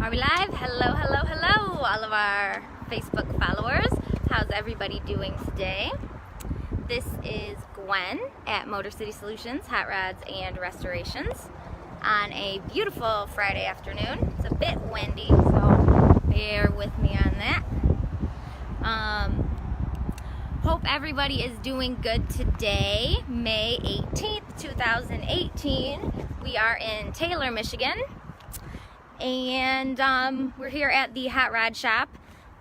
Are we live? Hello, hello, hello, all of our Facebook followers. How's everybody doing today? This is Gwen at Motor City Solutions, Hot Rods and Restorations on a beautiful Friday afternoon. It's a bit windy, so bear with me on that. Hope everybody is doing good today, May 18th, 2018. We are in Taylor, Michigan. And we're here at the Hot Rod Shop.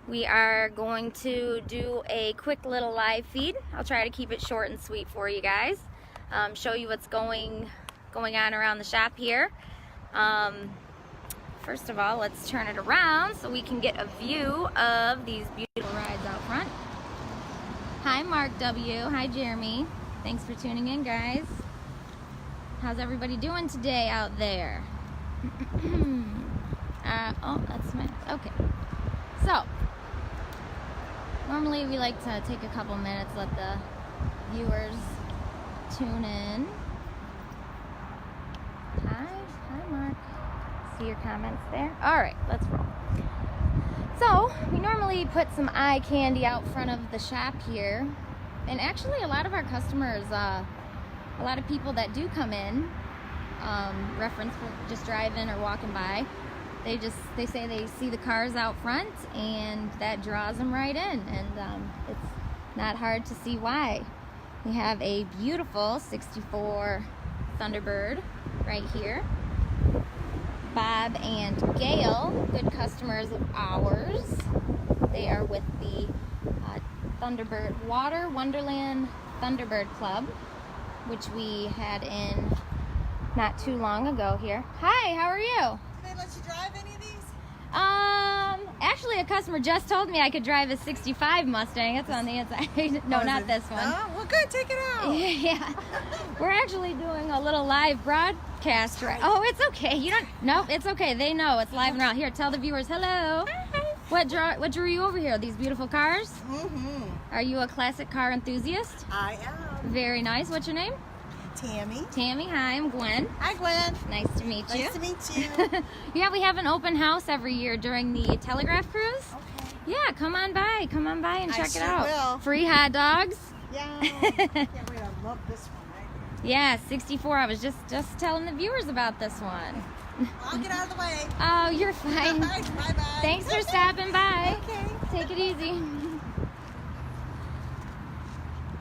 We are going to do a quick little live feed. I'll try to keep it short and sweet for you guys. Show you what's going on around the shop here. First of all, let's turn it around so we can get a view of these beautiful rides out front. Hi Mark W. Hi Jeremy. Thanks for tuning in, guys. How's everybody doing today out there? Oh, that's my, okay. So, normally we like to take a couple minutes, let the viewers tune in. Hi Mark. See your comments there? Alright, let's roll. So, we normally put some eye candy out front of the shop here. And actually, a lot of our customers, a lot of people that do come in, reference for just driving or walking by, they say they see the cars out front and that draws them right in, and it's not hard to see why. We have a beautiful 64 Thunderbird right here. Bob and Gail, good customers of ours. They are with the Thunderbird Water Wonderland Thunderbird Club, which we had in not too long ago here. Hi, how are you? Did they let you drive any of these? Actually a customer just told me I could drive a 65 Mustang. It's on the inside. No, not this one. Oh, well good, take it out. Yeah. We're actually doing a little live broadcast right. Oh, it's okay. You don't, no, it's okay. They know it's live and raw. Here, tell the viewers hello. Hi. What drew you over here? These beautiful cars? Mm-hmm. Are you a classic car enthusiast? I am. Very nice. What's your name? Tammy. Tammy, hi, I'm Gwen. Hi, Gwen. Nice to meet you. Nice to meet you. Yeah, we have an open house every year during the Telegraph Cruise. Okay. Yeah, come on by and check it out. Will. Free hot dogs. Yeah. Can't wait, I love this one, right? Yeah, 64. I was just telling the viewers about this one. I'll get out of the way. Oh, you're fine. Bye-bye. Thanks for stopping by. Okay. Take it easy.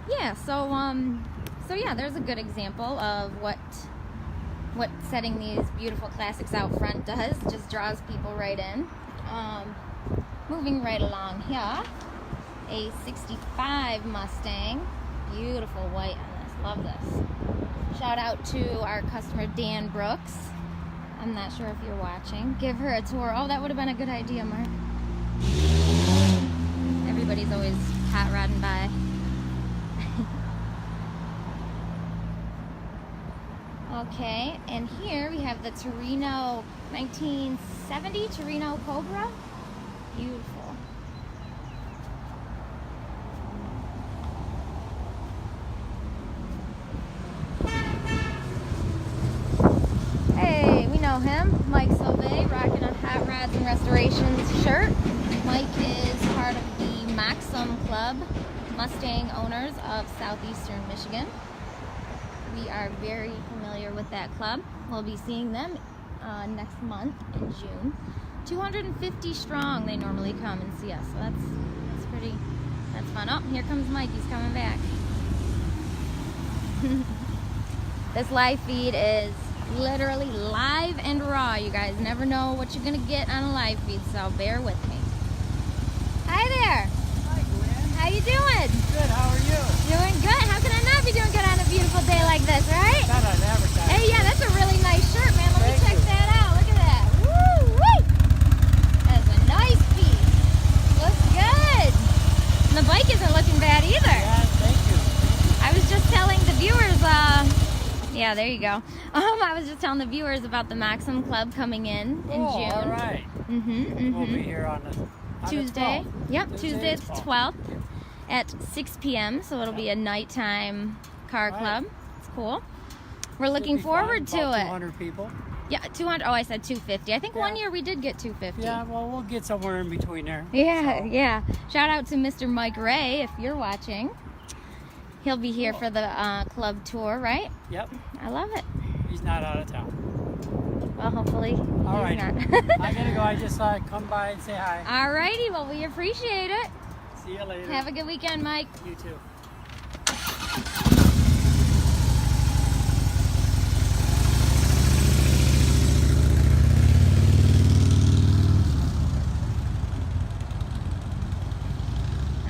Yeah, so yeah, there's a good example of what setting these beautiful classics out front does. Just draws people right in. Moving right along here, a 65 Mustang. Beautiful white on this. Love this. Shout out to our customer Dan Brooks. I'm not sure if you're watching. Give her a tour. Oh, that would have been a good idea, Mark. Everybody's always hot rodding by. Okay, and here we have the Torino 1970 Torino Cobra. Beautiful. Hey, we know him. Mike Sauvé, rocking a Hot Rods and Restorations shirt. Mike is part of the Maxim Club, Mustang owners of southeastern Michigan. We are very familiar with that club. We'll be seeing them next month in June. 250 strong they normally come and see us, so that's fun. Oh, here comes Mike, he's coming back. This live feed is literally live and raw. You guys never know what you're gonna get on a live feed, so bear with me. Hi there. Hi, Gwen. How you doing? Good, how are you? Doing good. How can I not be doing good on a beautiful day like this, right? Got an advertisement. Hey, yeah, that's a really nice shirt, man. Let me check that out. Look at that. Woo, woo. That's a nice piece. Looks good. And the bike isn't looking bad either. Yeah, thank you. I was just telling the viewers, yeah, there you go. I was just telling the viewers about the Maxim Club coming in June. All right. We'll be here on Tuesday. the 12th. Yep, Tuesday the 12th at 6 p.m. So it'll be a nighttime car club. It's cool. We're looking forward to it. 200 people. Yeah, 200. Oh, I said 250. I think Yeah. one year we did get 250. Yeah, well, we'll get somewhere in between there. Yeah, So, yeah. Shout out to Mr. Mike Ray if you're watching. He'll be here for the club tour, right? Yep. I love it. He's not out of town. Well, hopefully All he's right. not. I gotta go. I just thought I'd come by and say hi. Alrighty, well, we appreciate it. See you later. Have a good weekend, Mike. You too.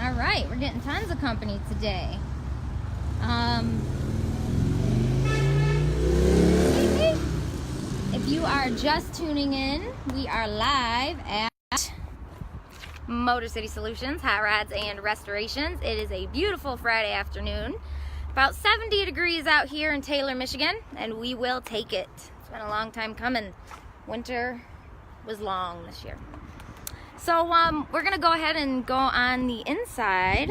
All right, we're getting tons of company today. If you are just tuning in, we are live at Motor City Solutions, Hot Rods and Restorations. It is a beautiful Friday afternoon. About 70 degrees out here in Taylor, Michigan, and we will take it. It's been a long time coming. Winter was long this year. So we're gonna go ahead and go on the inside.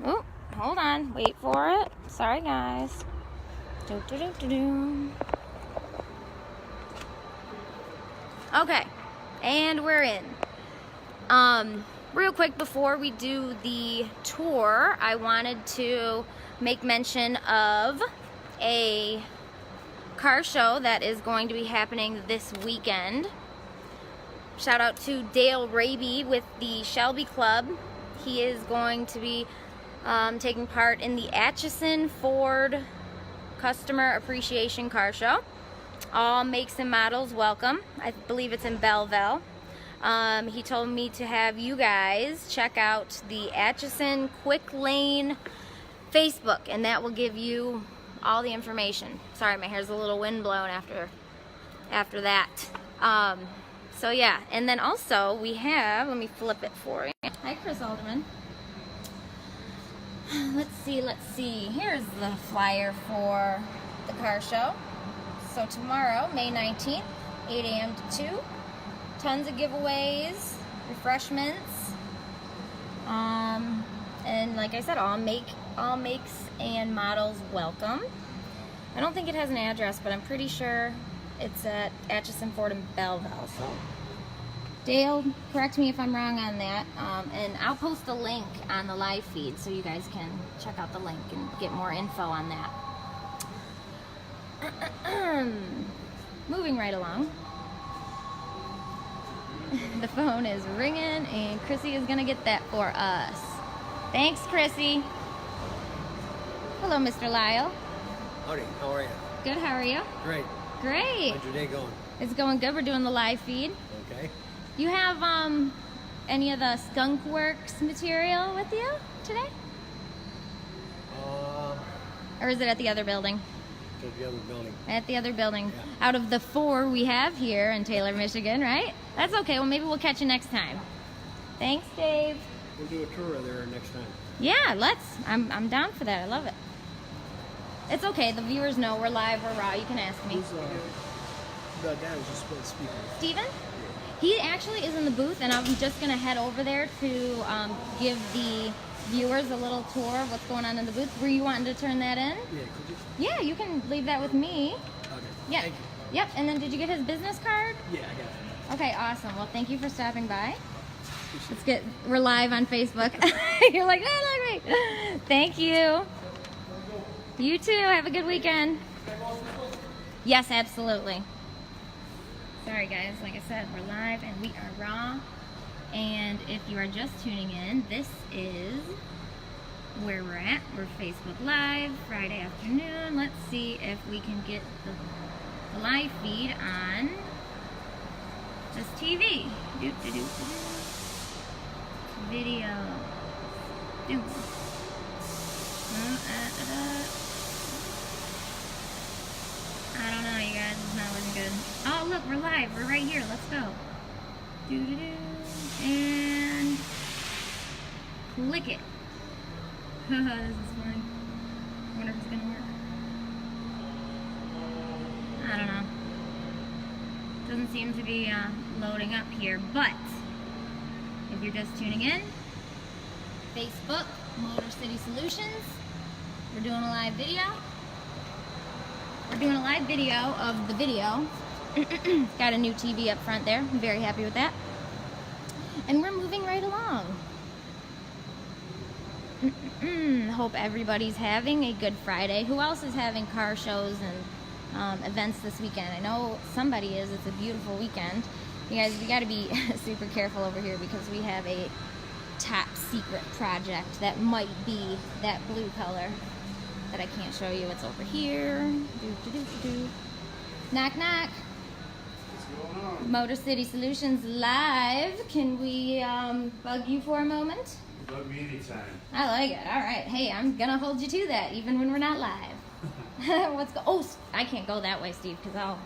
Oh, hold on, wait for it. Sorry guys. Do-do-do-do-do. Okay, and we're in. Real quick before we do the tour, I wanted to make mention of a car show that is going to be happening this weekend. Shout out to Dale Raby with the Shelby Club. He is going to be taking part in the Atchison Ford Customer Appreciation Car Show. All makes and models welcome. I believe it's in Belleville. He told me to have you guys check out the Atchison Quick Lane Facebook, and that will give you all the information. Sorry, my hair's a little windblown after that. So yeah, and then also we have, let me flip it for you. Hi, Chris Alderman. Let's see. Here's the flyer for the car show. So tomorrow, May 19th, 8 a.m. to 2. Tons of giveaways, refreshments, and like I said, all makes and models welcome. I don't think it has an address, but I'm pretty sure it's at Atchison Ford in Belleville. So Dale, correct me if I'm wrong on that, and I'll post a link on the live feed so you guys can check out the link and get more info on that. Moving right along. The phone is ringing and Chrissy is gonna get that for us. Thanks, Chrissy. Hello, Mr. Lyle. Howdy, how are you? Good, how are you? Great. Great. How's your day going? It's going good. We're doing the live feed. Okay. You have any of the Skunk Works material with you today? Or is it at the other building? To the other building. At the other building. Yeah. Out of the 4 we have here in Taylor, Michigan, right? That's okay. Well, maybe we'll catch you next time. Thanks, Dave. We'll do a tour of there next time. Yeah, let's. I'm down for that. I love it. It's okay. The viewers know we're live, we're raw. You can ask me. Who's the guy who's just supposed to speak? Steven? He actually is in the booth, and I'm just going to head over there to give the viewers a little tour of what's going on in the booth. Were you wanting to turn that in? Yeah, could you? Yeah, you can leave that with me. Okay. Yeah. Thank you. Yep, and then did you get his business card? Yeah, I got it. Okay, awesome. Well, thank you for stopping by. We're live on Facebook. You're like, oh, look at me. Thank you. You too. Have a good weekend. Yes, absolutely. Sorry, guys. Like I said, we're live and we are raw. And if you are just tuning in, this is where we're at. We're Facebook Live, Friday afternoon. Let's see if we can get the live feed on this TV. Video. I don't know, you guys. It's not looking good. Oh, look, we're live. We're right here. Let's go. And click it. This is funny. I wonder if it's gonna work. I don't know. Doesn't seem to be loading up here, but if you're just tuning in, Facebook, Motor City Solutions, we're doing a live video. We're doing a live video of the video. Got a new TV up front there. I'm very happy with that. And we're moving right along. Hope everybody's having a good Friday. Who else is having car shows and events this weekend? I know somebody is. It's a beautiful weekend. You guys, we got to be super careful over here because we have a top secret project that might be that blue color that I can't show you. It's over here. Knock, knock. What's going on? Motor City Solutions live. Can we bug you for a moment? Bug me anytime. I like it. All right. Hey, I'm gonna hold you to that, even when we're not live. Oh, I can't go that way, Steve, because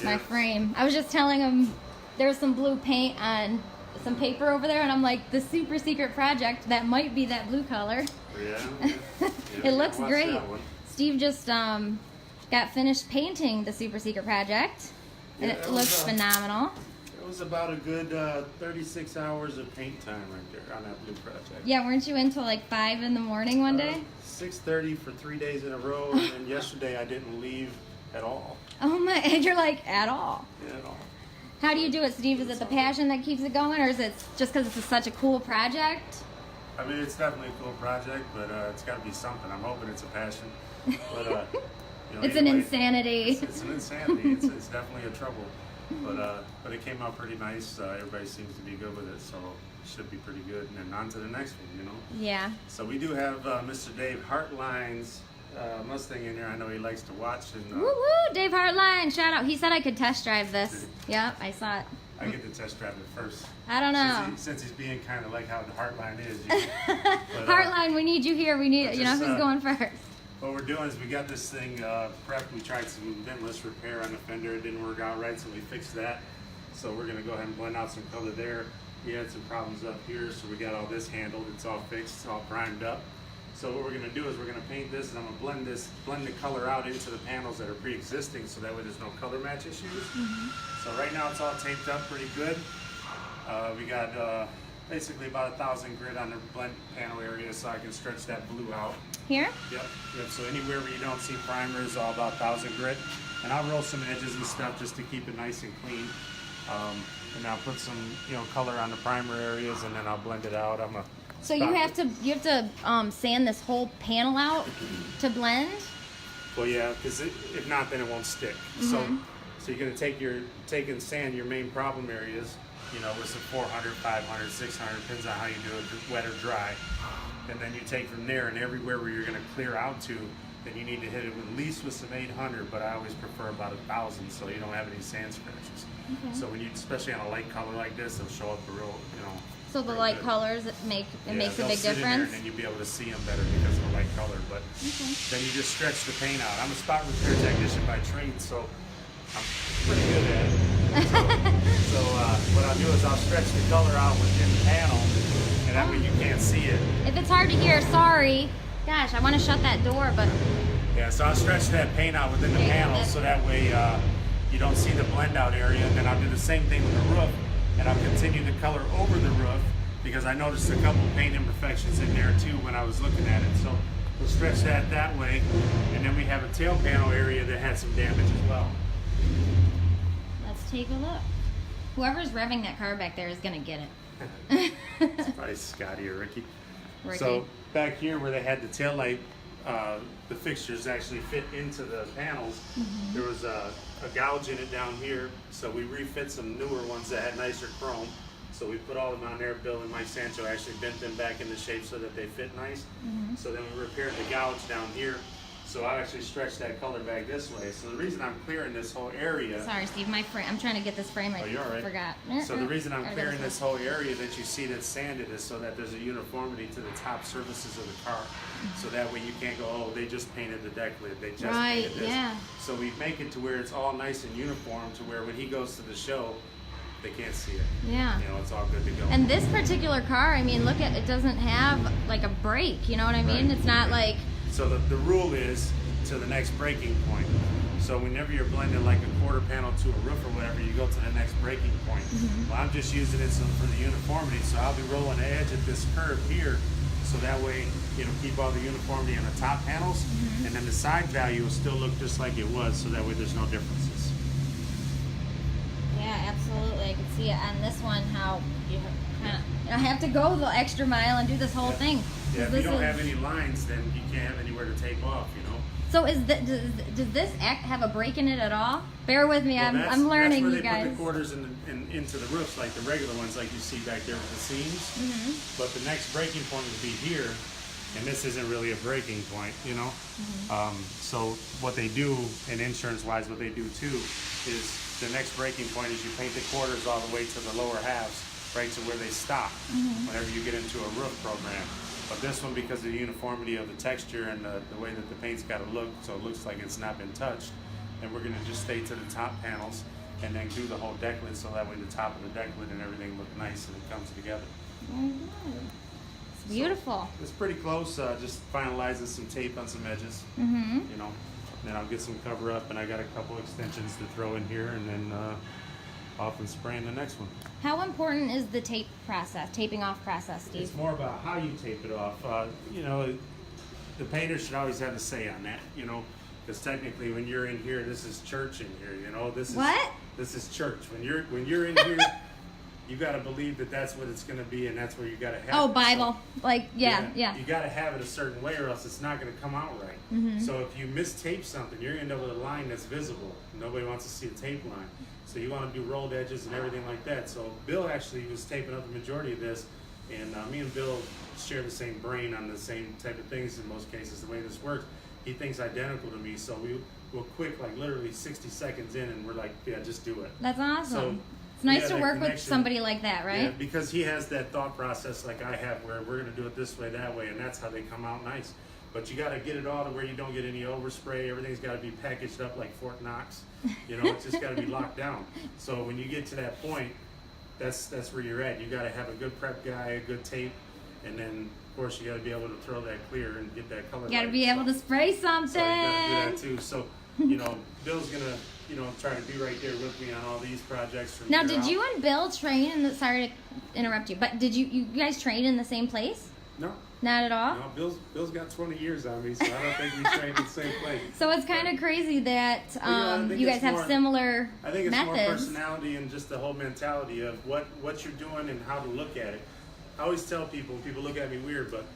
my frame. I was just telling him there's some blue paint on some paper over there, and I'm like, the super secret project that might be that blue color. Yeah. It looks great. Steve just got finished painting the super secret project, and it looks phenomenal. It was about a good 36 hours of paint time right there on that blue project. Yeah, weren't you until like 5 in the morning one day? 6:30 for 3 days in a row, and then yesterday I didn't leave at all. Oh my, and you're like, at all. Yeah, at all. How do you do it, Steve? Is it the passion that keeps it going, or is it just because it's such a cool project? I mean, it's definitely a cool project, but it's got to be something. I'm hoping it's a passion. But, you know, It's anyway, an insanity. It's an insanity. It's definitely a trouble. But it came out pretty nice. Everybody seems to be good with it, so it should be pretty good. And then on to the next one, you know? Yeah. So we do have Mr. Dave Hartline's Mustang in here. I know he likes to watch. And Woo woo, Dave Hartline, shout out. He said I could test drive this. Yep, I saw it. I get to test drive it first. I don't know. Since he's being kind of like how the Heartline is. You know? But, Heartline, we need you here. We need, you know, who's going first? What we're doing is we got this thing prepped. We tried some ventless repair on the fender. It didn't work out right, so we fixed that. So we're going to go ahead and blend out some color there. We had some problems up here, so we got all this handled. It's all fixed. It's all primed up. So what we're going to do is we're going to paint this, and I'm going to blend the color out into the panels that are pre-existing, so that way there's no color match issues. So right now it's all taped up pretty good. We got basically about 1,000 grit on the blend panel area, so I can stretch that blue out. Here? Yep. So anywhere where you don't see primer is all about 1,000 grit. And I'll roll some edges and stuff just to keep it nice and clean. And I'll put some, color on the primer areas, and then I'll blend it out. So you have to sand this whole panel out to blend? Well, yeah, because if not, then it won't stick. So you're gonna take and sand your main problem areas, with some 400, 500, 600, depends on how you do it, wet or dry. And then you take from there, and everywhere where you're gonna clear out to, then you need to hit it at least with some 800, but I always prefer about 1,000 so you don't have any sand scratches. Okay. So when you, especially on a light color like this, it'll show up a real, So the light colors makes a big sit in there, difference? and then you'll be able to see them better because of the light color. But then you just stretch the paint out. I'm a spot repair technician by trade, so I'm pretty good at it. So what I'll do is I'll stretch the color out within the panel, and that way you can't see it. If it's hard to hear, sorry. Gosh, I want to shut that door, but... Yeah, so I'll stretch that paint out within the panel, so that way you don't see the blend out area. And then I'll do the same thing with the roof, and I'll continue the color over the roof, because I noticed a couple paint imperfections in there too when I was looking at it. So we'll stretch that way, and then we have a tail panel area that had some damage as well. Let's take a look. Whoever's revving that car back there is going to get it. It's probably Scotty or Ricky. So back here where they had the tail light, the fixtures actually fit into the panels. There was a gouge in it down here, so we refit some newer ones that had nicer chrome. So we put all of them on there. Bill and Mike Sancho actually bent them back into shape so that they fit nice. So then we repaired the gouge down here. So I actually stretched that color back this way. So the reason I'm clearing this whole area... Sorry, Steve, my frame. I'm trying to get this frame right. Oh, you're all right. Forgot. So the reason I'm clearing this whole area that you see that's sanded is so that there's a uniformity to the top surfaces of the car. So that way you can't go, oh, they just painted the deck lid. They just painted this. Yeah. So we make it to where it's all nice and uniform to where when he goes to the show, they can't see it. Yeah. It's all good to go. And this particular car, I mean, look at it, doesn't have like a brake. You know what I mean? It's not like... So the rule is to the next breaking point. So whenever you're blending like a quarter panel to a roof or whatever, you go to the next breaking point. Well, I'm just using it for the uniformity. So I'll be rolling the edge of this curve here, so that way it'll keep all the uniformity on the top panels, and then the side value will still look just like it was, so that way there's no differences. see it on this one how you kind of. I have to go the extra mile and do this whole thing. Yeah, if This you don't is- have any lines, then you can't have anywhere to tape off, you know. So does this act have a break in it at all? Bear with me, Well, I'm learning, that's you where they guys. put the quarters into the roofs, like the regular ones, like you see back there with the seams. Mm-hmm. But the next breaking point would be here, and this isn't really a breaking point, you know. Mm-hmm. So what they do, and insurance-wise, what they do too, is the next breaking point is you paint the quarters all the way to the lower halves, right to where they stop. Mm-hmm. Whenever you get into a roof program. But this one, because of the uniformity of the texture and the way that the paint's got to look, so it looks like it's not been touched, and we're going to just stay to the top panels and then do the whole decklet, so that way the top of the decklet and everything look nice and it comes together. It's beautiful. It's pretty close, just finalizing some tape on some edges, Mm-hmm. you know. Then I'll get some cover up, and I got a couple extensions to throw in here, and then off and spraying the next one. How important is the taping off process, Steve? It's more about how you tape it off. You know, the painter should always have a say on that, you know, because technically when you're in here, this is church in here, you know. This is What? This is church. When you're in here, you got to believe that that's what it's going to be, and that's where you got to have Oh, it. Bible. So, Like, yeah. You got to have it a certain way, or else it's not going to come out right. Mm-hmm. So if you mistape something, you're going to end up with a line that's visible. Nobody wants to see a tape line. So you want to do rolled edges and everything like that. So Bill actually was taping up the majority of this, and me and Bill share the same brain on the same type of things in most cases, the way this works. He thinks identical to me, so we'll quick, like literally 60 seconds in, and we're like, yeah, just do it. That's awesome. So, it's nice yeah, to that work with connection- somebody like that, Yeah, right? because he has that thought process like I have, where we're going to do it this way, that way, and that's how they come out nice. But you got to get it all to where you don't get any overspray. Everything's got to be packaged up like Fort Knox. You know, it's just got to be locked down. So when you get to that point, that's where you're at. You got to have a good prep guy, a good tape, and then of course you got to be able to throw that clear and get that color. You gotta right. be able to spray something. So you got to do that too. So you know, Bill's gonna try to be right there with me on all these projects. From Now, here did out. you and Bill train in the? Sorry to interrupt you, but did you guys train in the same place? No. Not at all. No, Bill's got 20 years on me, so I don't think we trained in the same place. So it's kind of crazy that I think you guys it's have more- similar I think it's more methods. personality and just the whole mentality of what you're doing and how to look at it. I always tell people look at me weird, but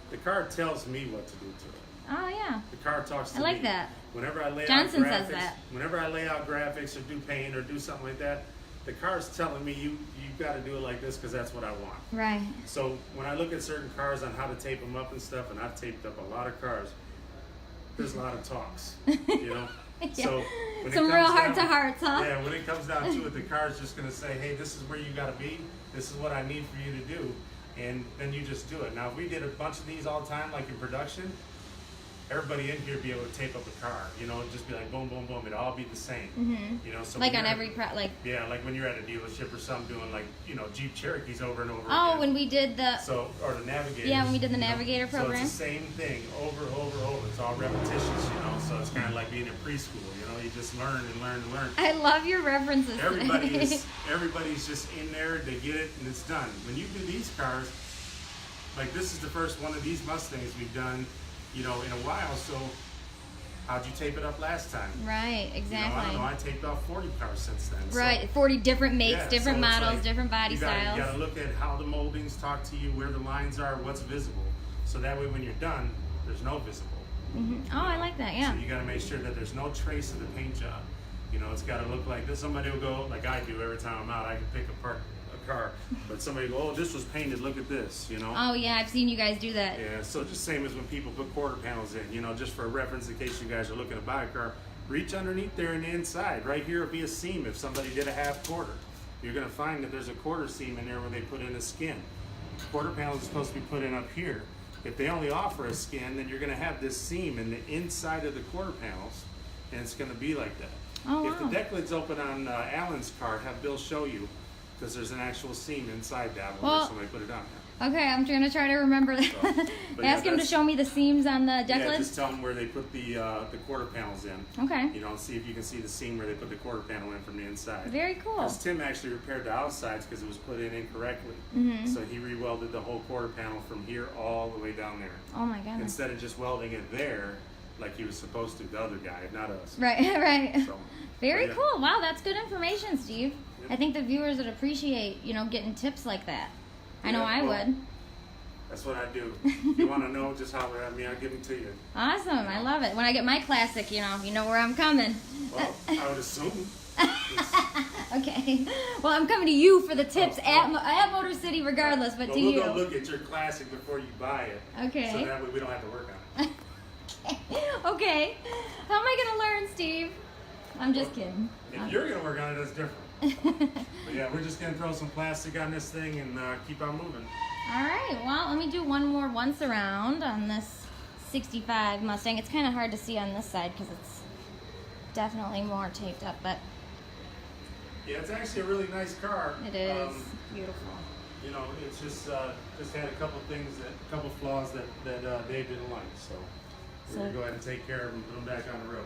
the car tells me what to do to it. Oh yeah. The car talks to I me. like that. Whenever I lay Johnson out graphics, says that. whenever I lay out graphics or do paint or do something like that, the car's telling me you got to do it like this because that's what I want. Right. So when I look at certain cars on how to tape them up and stuff, and I've taped up a lot of cars, there's a lot of talks, you know. Yeah. So when Some it real comes heart to down- hearts, huh? Yeah, when it comes down to it, the car's just gonna say, "Hey, this is where you gotta be. This is what I need for you to do," and then you just do it. Now, if we did a bunch of these all the time, like in production, everybody in here would be able to tape up a car. You know, it'd just be like boom, boom, boom. It'd all be the same. Mhm. You know, so Like when on you're- every like. Yeah, like when you're at a dealership or something, doing like Jeep Cherokees over and over. Oh, again. when we did the. So, or the Navigator. Yeah, when we did the Navigator So program. it's the same thing over. It's all repetitious, So it's kind of like being in preschool, You just learn and learn and learn. I love your references. Everybody's just in there, they get it, and it's done. When you do these cars, like this is the first one of these Mustangs we've done, in a while, so how'd you tape it up last time? Right, exactly. I don't know, I taped off 40 cars since then. so- Right, 40 different makes, Yeah, different so it's models, like, different body you styles. gotta look at how the moldings talk to you, where the lines are, what's visible. So that way when you're done, there's no visible. Oh, I like that, yeah. So you gotta make sure that there's no trace of the paint job. It's gotta look like this. Somebody will go, like I do every time I'm out, I can pick apart a car. But somebody will go, oh, this was painted, look at this, Oh, yeah, I've seen you guys do that. Yeah, so just same as when people put quarter panels in, just for a reference in case you guys are looking to buy a car, reach underneath there in the inside. Right here will be a seam if somebody did a half quarter. You're gonna find that there's a quarter seam in there where they put in a skin. Quarter panels are supposed to be put in up here. If they only offer a skin, then you're gonna have this seam in the inside of the quarter panels, and it's gonna be like that. Oh, If wow. the deck lid's open on Alan's car, have Bill show you, because there's an actual seam inside that one where Well, somebody put it on. Okay, I'm gonna try to remember that. So, but yeah, Ask him to that's- show me the seams on the deck Yeah, lid. just tell them where they put the quarter panels in. Okay. See if you can see the seam where they put the quarter panel in from the inside. Very cool. Because Tim actually repaired the outsides because it was put in incorrectly. Mhm. So he re-welded the whole quarter panel from here all the way down there. Oh my goodness. Instead of just welding it there like he was supposed to, the other guy, not us. Right, right. So, Very but yeah. cool. Wow, that's good information, Steve. I think the viewers would appreciate, you know, getting tips like that. I know I well, would. That's what I do. If you want to know, just holler at me. I'll give them to you. Awesome. I love it. When I get my classic, you know where I'm coming. Well, I would assume. Okay. Well, I'm coming to you for the tips at Motor City regardless, but Well, to we'll you. go look at your classic before you buy it. Okay. So that way we don't have to work on it. Okay. How am I going to learn, Steve? I'm just kidding. If you're going to work on it, that's different. But yeah, we're just going to throw some plastic on this thing and keep on moving. All right. Well, let me do one more once around on this 65 Mustang. It's kind of hard to see on this side because it's definitely more taped up, but Yeah, it's actually a really nice car. it is beautiful. You know, it's just had a couple flaws that Dave didn't like. So we're going to go ahead and take care of them and put them back on the road.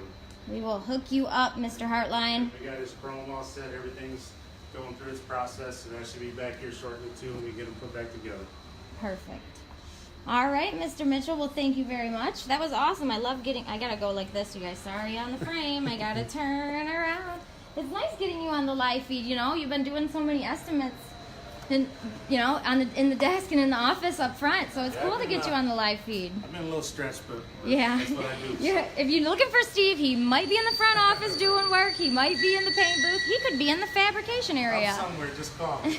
We will hook you up, Mr. Heartline. We got his chrome all set. Everything's going through its process, and that should be back here shortly too when we get them put back together. Perfect. All right, Mr. Mitchell. Well, thank you very much. That was awesome. I love getting. I gotta go like this, you guys. Sorry on the frame. I gotta turn around. It's nice getting you on the live feed. You know, you've been doing so many estimates, and you know, in the desk and in the office up front. So it's cool to get you on the live feed. I've been a little stressed, but Yeah. that's what I do. If you're looking for Steve, he might be in the front office doing work. He might be in the paint booth. He could be in the fabrication area. I'm somewhere. Just call me.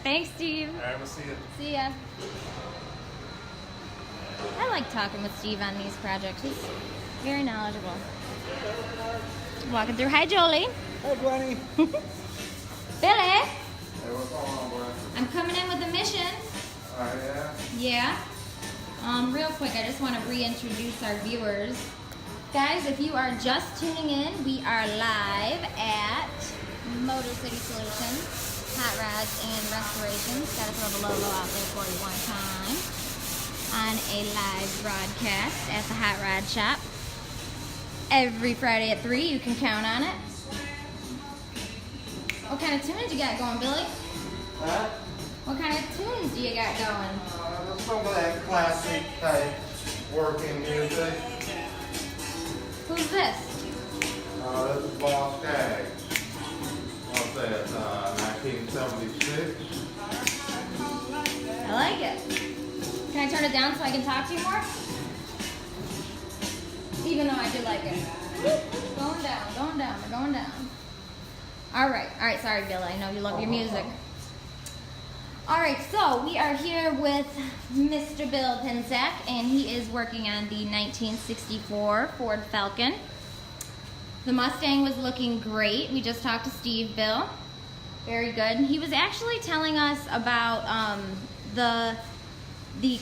Thanks, Steve. All right, we'll see you. See ya. I like talking with Steve on these projects. He's very knowledgeable. Walking through. Hi, Jolie. Hey, Gwenny. Billy. Hey, what's going on, boy? I'm coming in with a mission. Yeah? Yeah. Real quick, I just want to reintroduce our viewers. Guys, if you are just tuning in, we are live at Motor City Solutions, Hot Rods and Restorations. Gotta throw the logo out there for you one time. On a live broadcast at the Hot Rod Shop. Every Friday at 3, you can count on it. What kind of tunes you got going, Billy? Huh? What kind of tunes do you got going? Some of that classic type working music. Who's this? This is Boss Tag. What's that, 1976? I like it. Can I turn it down so I can talk to you more? Even though I do like it. Going down, going down, we're going down. All right, sorry, Billy. I know you love your music. All right, so we are here with Mr. Bill Pinsack, and he is working on the 1964 Ford Falcon. The Mustang was looking great. We just talked to Steve, Bill. Very good. He was actually telling us about the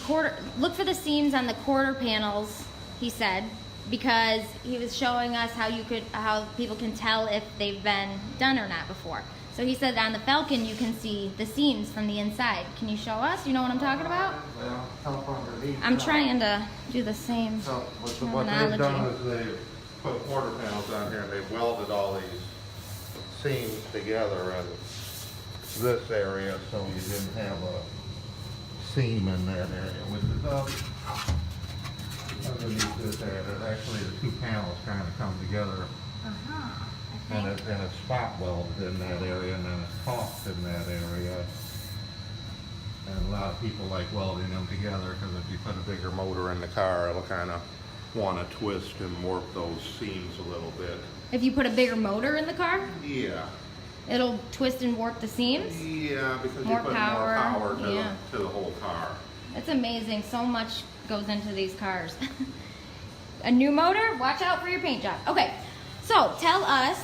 quarter. Look for the seams on the quarter panels, he said, because he was showing us how people can tell if they've been done or not before. So he said on the Falcon you can see the seams from the inside. Can you show us? You know what I'm talking about? Well, help underneath. I'm trying to do the same So what they've done terminology. is they've put quarter panels on here and they've welded all these seams together in this area so you didn't have a seam in that area, which is up underneath this area. Actually, the two panels kind of come together and it's spot welded in that area and then it's caulked in that area. And a lot of people like welding them together because if you put a bigger motor in the car, it'll kind of want to twist and warp those seams a little bit. If you put a bigger motor in the car, Yeah. it'll twist and warp the seams. Yeah, because More you put power, more power to, yeah. to the whole car. It's amazing. So much goes into these cars. A new motor, watch out for your paint job. Okay, so tell us,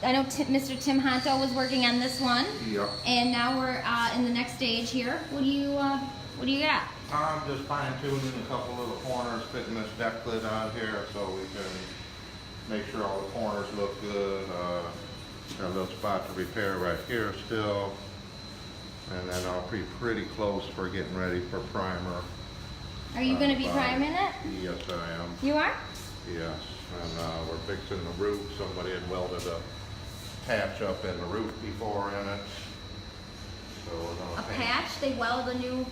I know Mr. Tim Honto was working on this one, Yep. and now we're in the next stage here. What do you got? I'm just fine tuning a couple little corners, fitting this deck lid on here so we can make sure all the corners look good. Got a little spot to repair right here still. And then I'll be pretty close for getting ready for primer. Are you going to be priming it? Yes, I am. You are? Yes. And we're fixing the roof. Somebody had welded a patch up in the roof before in it. So we're going A to paint. patch? They weld a new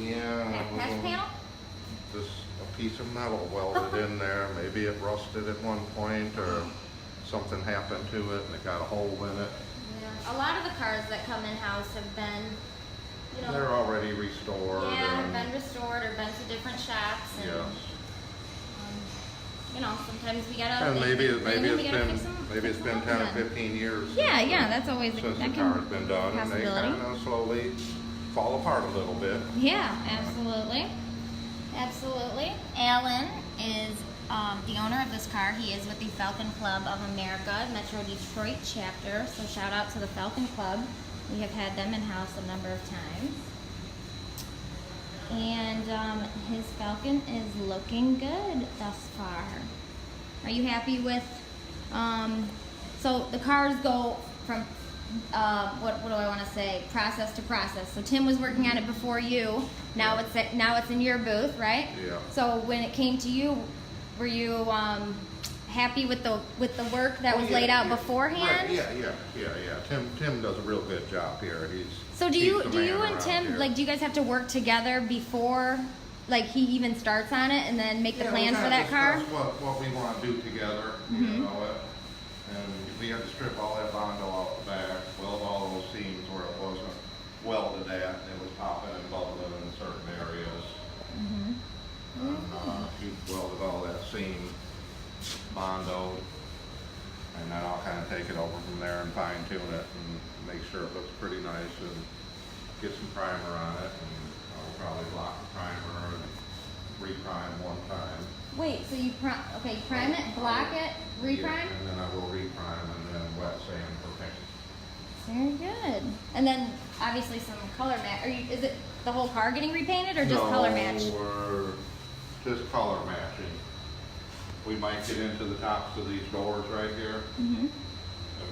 Yeah. patch panel? Just a piece of metal welded in there. Maybe it rusted at one point or something happened to it and it got a hole in it. Yeah. a lot of the cars that come in-house have been, you know, They're already restored. yeah, have and- been restored or been to different shops. And, Yeah. you know, sometimes we gotta. And they maybe bring maybe in, we it's gotta been fix 'em- maybe it's fix 'em been up 10 or again. 15 years Yeah, yeah, that's always since that the can car's been done, and they possibility. kind of slowly fall apart a little bit. Yeah, absolutely. Absolutely. Alan is the owner of this car. He is with the Falcon Club of America, Metro Detroit chapter. So shout out to the Falcon Club. We have had them in-house a number of times. And his Falcon is looking good thus far. Are you happy with, so the cars go from, what do I want to say, process to process. So Tim was working on it before you. Now it's in your booth, right? Yeah. So when it came to you, were you happy with the work that was laid out beforehand? Right, yeah. Tim does a real good job here. So do he's you the do you man and around Tim here. like do you guys have to work together before like he even starts on it and then make the Yeah, plans we for kinda that car? discuss what we want to do together, you know, and we had to strip all that bondo off the back, weld all those seams where it wasn't welded at, it was popping and bubbling in certain areas. He welded all that seam, bondoed, and then I'll kind of take it over from there and fine tune it and make sure it looks pretty nice and get some primer on it, and I'll probably block the primer and reprime one time. Wait, so you prime it, block it, reprime? Yeah, and then I will reprime and then wet sand for paint. Very good. And then obviously some color match. Is it the whole car getting repainted or just color match? No, we're just color matching. We might get into the tops of these doors right here and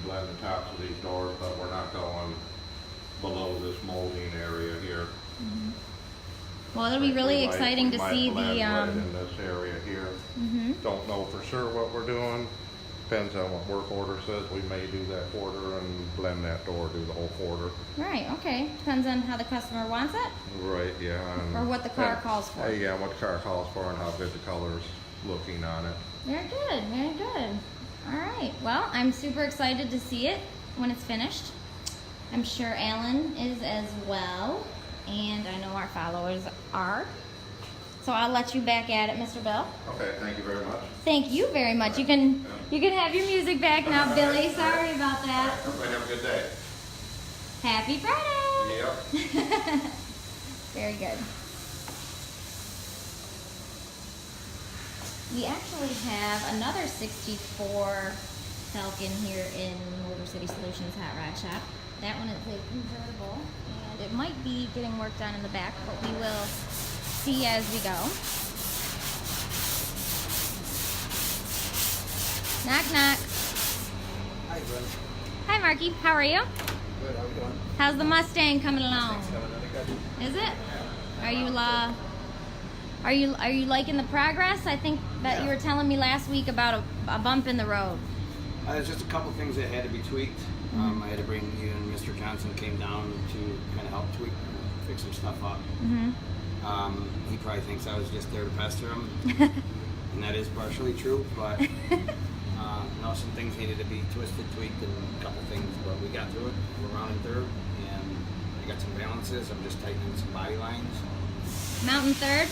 blend the tops of these doors, but we're not going below this molding area here. Well, it'll be really We might- exciting we to might see blend the right in this area here. Don't know for sure what we're doing. Depends on what work order says. We may do that quarter and blend that door, do the whole quarter. Right, okay. Depends on how the customer wants it Right, yeah. And or what the car calls for. Yeah, what the car calls for and how good the color's looking on it. Very good, very good. All right, well, I'm super excited to see it when it's finished. I'm sure Alan is as well, and I know our followers are. So I'll let you back at it, Mr. Bill. Okay, thank you very much. Thank you very much. You can have your music back now, Billy. Sorry about that. Everybody have a good day. Happy Friday. Yep. Very good. We actually have another 64 Falcon here in Motor City Solutions Hot Rod Shop. That one is a convertible, and it might be getting worked on in the back, but we will see as we go. Knock, knock. Hi, Glenn. Hi, Marky. How are you? Good, how are we doing? How's the Mustang coming along? Coming in good. Is it? Are you liking the progress? I think that you were telling me last week about a bump in the road. There's just a couple things that had to be tweaked. I had to bring you and Mr. Johnson came down to kind of help tweak, fix some stuff up. He probably thinks I was just there to pester him, and that is partially true. But no, some things needed to be twisted, tweaked, and a couple things. But we got through it. We're rounding third, and I got some balances. I'm just tightening some body lines. Mountain third.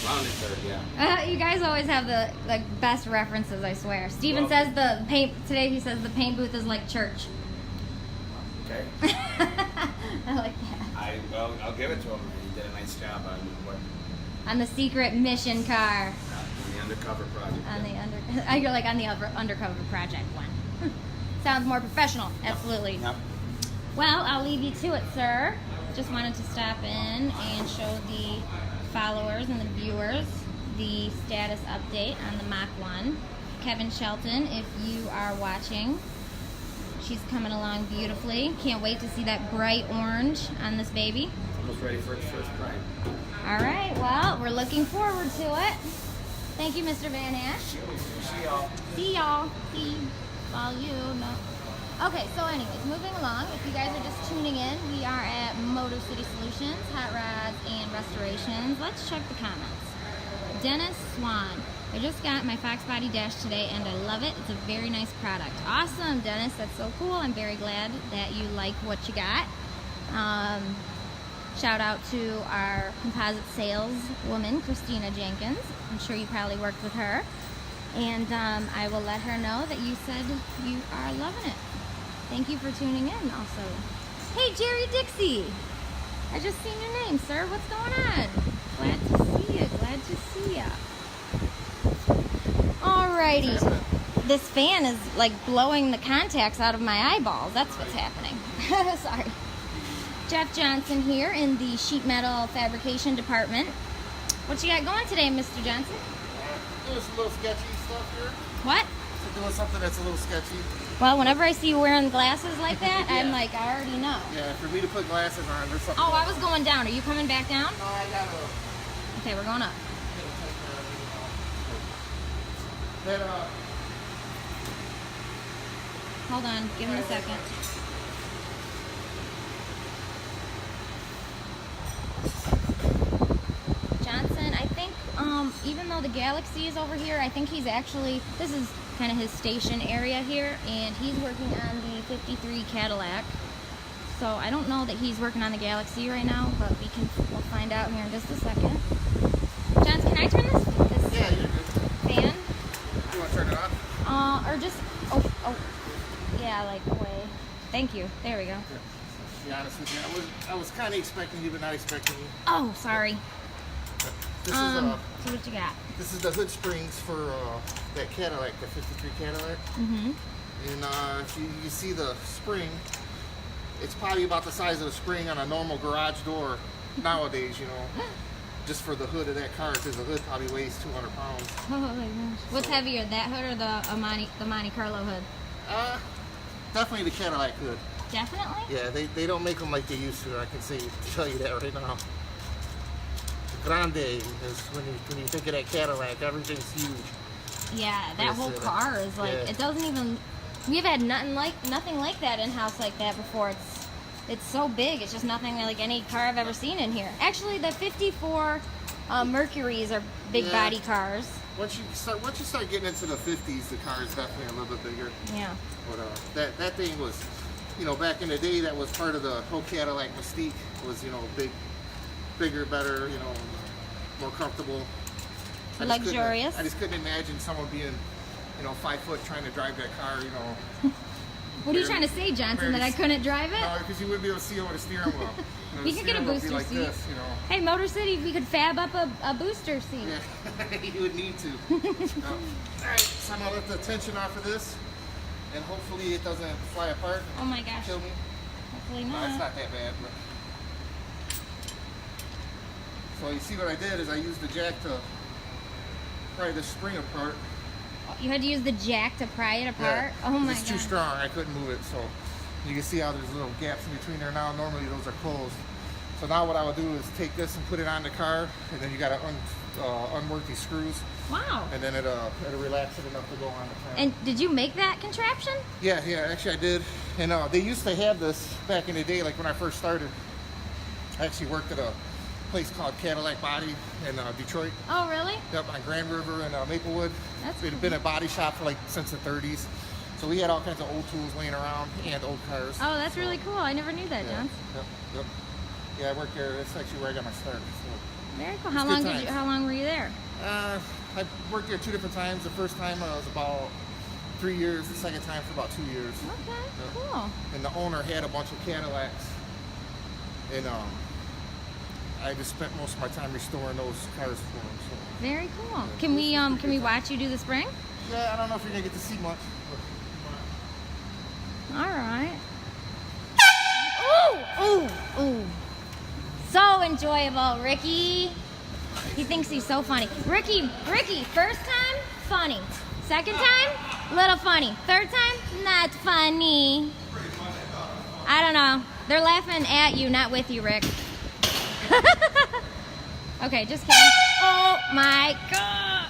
Rounding third, yeah. You guys always have the best references, I swear. Steven Well- says the paint today. He says the paint booth is like church. Okay. I like that. I'll give it to him. He did a nice job on what On the secret mission car. the undercover project. On the you're like on the undercover project one. Sounds more professional. Absolutely. Yep. Well, I'll leave you to it, sir. Just wanted to stop in and show the followers and the viewers the status update on the Mach 1. Kevin Shelton, if you are watching, she's coming along beautifully. Can't wait to see that bright orange on this baby. Almost ready for its first prime. All right, well, we're looking forward to it. Thank you, Mr. Van Ash. See y'all. See y'all. See all you. No. Okay, so anyways, moving along. If you guys are just tuning in, we are at Motor City Solutions, Hot Rods and Restorations. Let's check the comments. Dennis Swan. I just got my Fox Body Dash today and I love it. It's a very nice product. Awesome, Dennis. That's so cool. I'm very glad that you like what you got. Shout out to our composite sales woman, Christina Jenkins. I'm sure you probably worked with her. And I will let her know that you said you are loving it. Thank you for tuning in also. Hey, Jerry Dixie. I just seen your name, sir. What's going on? Glad to see you. Glad to see ya. Alrighty. This fan is like blowing the contacts out of my eyeballs. That's what's happening. Sorry. Jeff Johnson here in the sheet metal fabrication department. What you got going today, Mr. Johnson? Doing some little sketchy stuff here. What? Doing something that's a little sketchy. Well, whenever I see you wearing glasses like that, I'm like, I already know. Yeah, for me to put glasses on, there's something. Oh, I was going down. Are you coming back down? No, I gotta. Okay, we're going up. Then, Hold on. Give him a second. Johnson, I think, even though the Galaxy is over here, I think he's actually, this is kind of his station area here, and he's working on the 53 Cadillac. So I don't know that he's working on the Galaxy right now, but we'll find out here in just a second. Johnson, can I turn this yeah, you're good. fan? You want to turn it on? Or just, oh, yeah, like away. Thank you. There we go. Yeah. To be honest with you, I was kind of expecting you, but not expecting you. Oh, sorry. This So what you got? This is the hood springs for that Cadillac, the 53 Cadillac. Mm-hmm. And if you see the spring, it's probably about the size of the spring on a normal garage door nowadays, you know. Just for the hood of that car, because the hood probably weighs 200 pounds. Oh my gosh. What's heavier, that hood or the Monte Carlo hood? Definitely the Cadillac hood. Definitely? Yeah, they don't make them like they used to. I can tell you that right now. Grande is when you think of that Cadillac, everything's huge. Yeah, that whole car is like, yeah. it doesn't even, we've had nothing like that in-house like that before. It's so big, it's just nothing like any car I've ever seen in here. Actually, the 54 Mercuries are big body cars. Once you start getting into the 50s, the car is definitely a little bit bigger. Yeah. But that thing was, you know, back in the day, that was part of the whole Cadillac mystique. Was, you know, bigger, better, you know, more comfortable. Luxurious. I just couldn't imagine someone being, you know, 5 foot trying to drive that car, you know. What are you trying to say, Johnson, that I couldn't drive it? No, because you wouldn't be able to see over the steering wheel. You know, You could get a booster like seat. This, you know. Hey, Motor City, we could fab up a booster seat. Yeah, you would need to. Alright, so I'm going to let the tension off of this, and hopefully it doesn't fly apart. Oh my gosh. Kill me. Hopefully No, it's not. not that bad. But... So you see what I did is I used the jack to pry the spring apart. You had to use the jack to pry it apart? Yeah, Oh my it's too god. strong. I couldn't move it. So you can see how there's little gaps in between there now. Normally those are closed. So now what I would do is take this and put it on the car, and then you got to unwork these screws, Wow. and then it'll relax it enough to go on the car. And did you make that contraption? Yeah, actually I did. And they used to have this back in the day, like when I first started. I actually worked at a place called Cadillac Body in Detroit. Oh, really? Yep, on Grand River and Maplewood. That's It had been a body shop for since the 30s. So we had all kinds of old tools laying around and old cars. Oh, that's really cool. I never knew that, Yeah, John. Yep. Yeah, I worked there. That's actually where I got my start. So. Very cool. It's good times. How long were you there? I worked there 2 different times. The first time was about 3 years. The second time for about 2 years. Okay, Yep. cool. And the owner had a bunch of Cadillacs, and I just spent most of my time restoring those cars for him. So. Very cool. Yeah, Can we it's pretty good watch you do the spring? Yeah, I don't know if you're gonna get to see much. All right. Ooh. So enjoyable, Ricky. He thinks he's so funny. Ricky, first time, funny. Second time, little funny. Third time, not funny. I don't know. They're laughing at you, not with you, Rick. Okay, just kidding. Oh my God.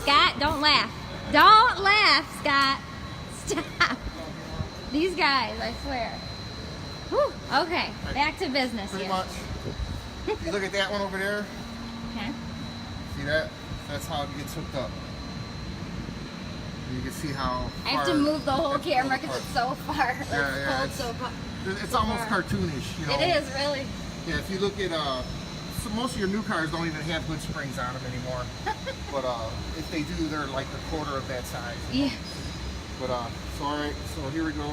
Scott, don't laugh. Don't laugh, Scott. Stop. These guys, I swear. Whew. Okay, back to business Pretty here. much. You look at that one over there. Okay. See that? That's how it gets hooked up. You can see how I have to far move the whole that's camera pulled because apart. it's so far. It's yeah, pulled it's- so far. It's so almost far. cartoonish, you know. It is, really. Yeah, if you look at so most of your new cars don't even have hood springs on them anymore. But if they do, they're like a quarter of that size. Yeah. But so all right, so here we go.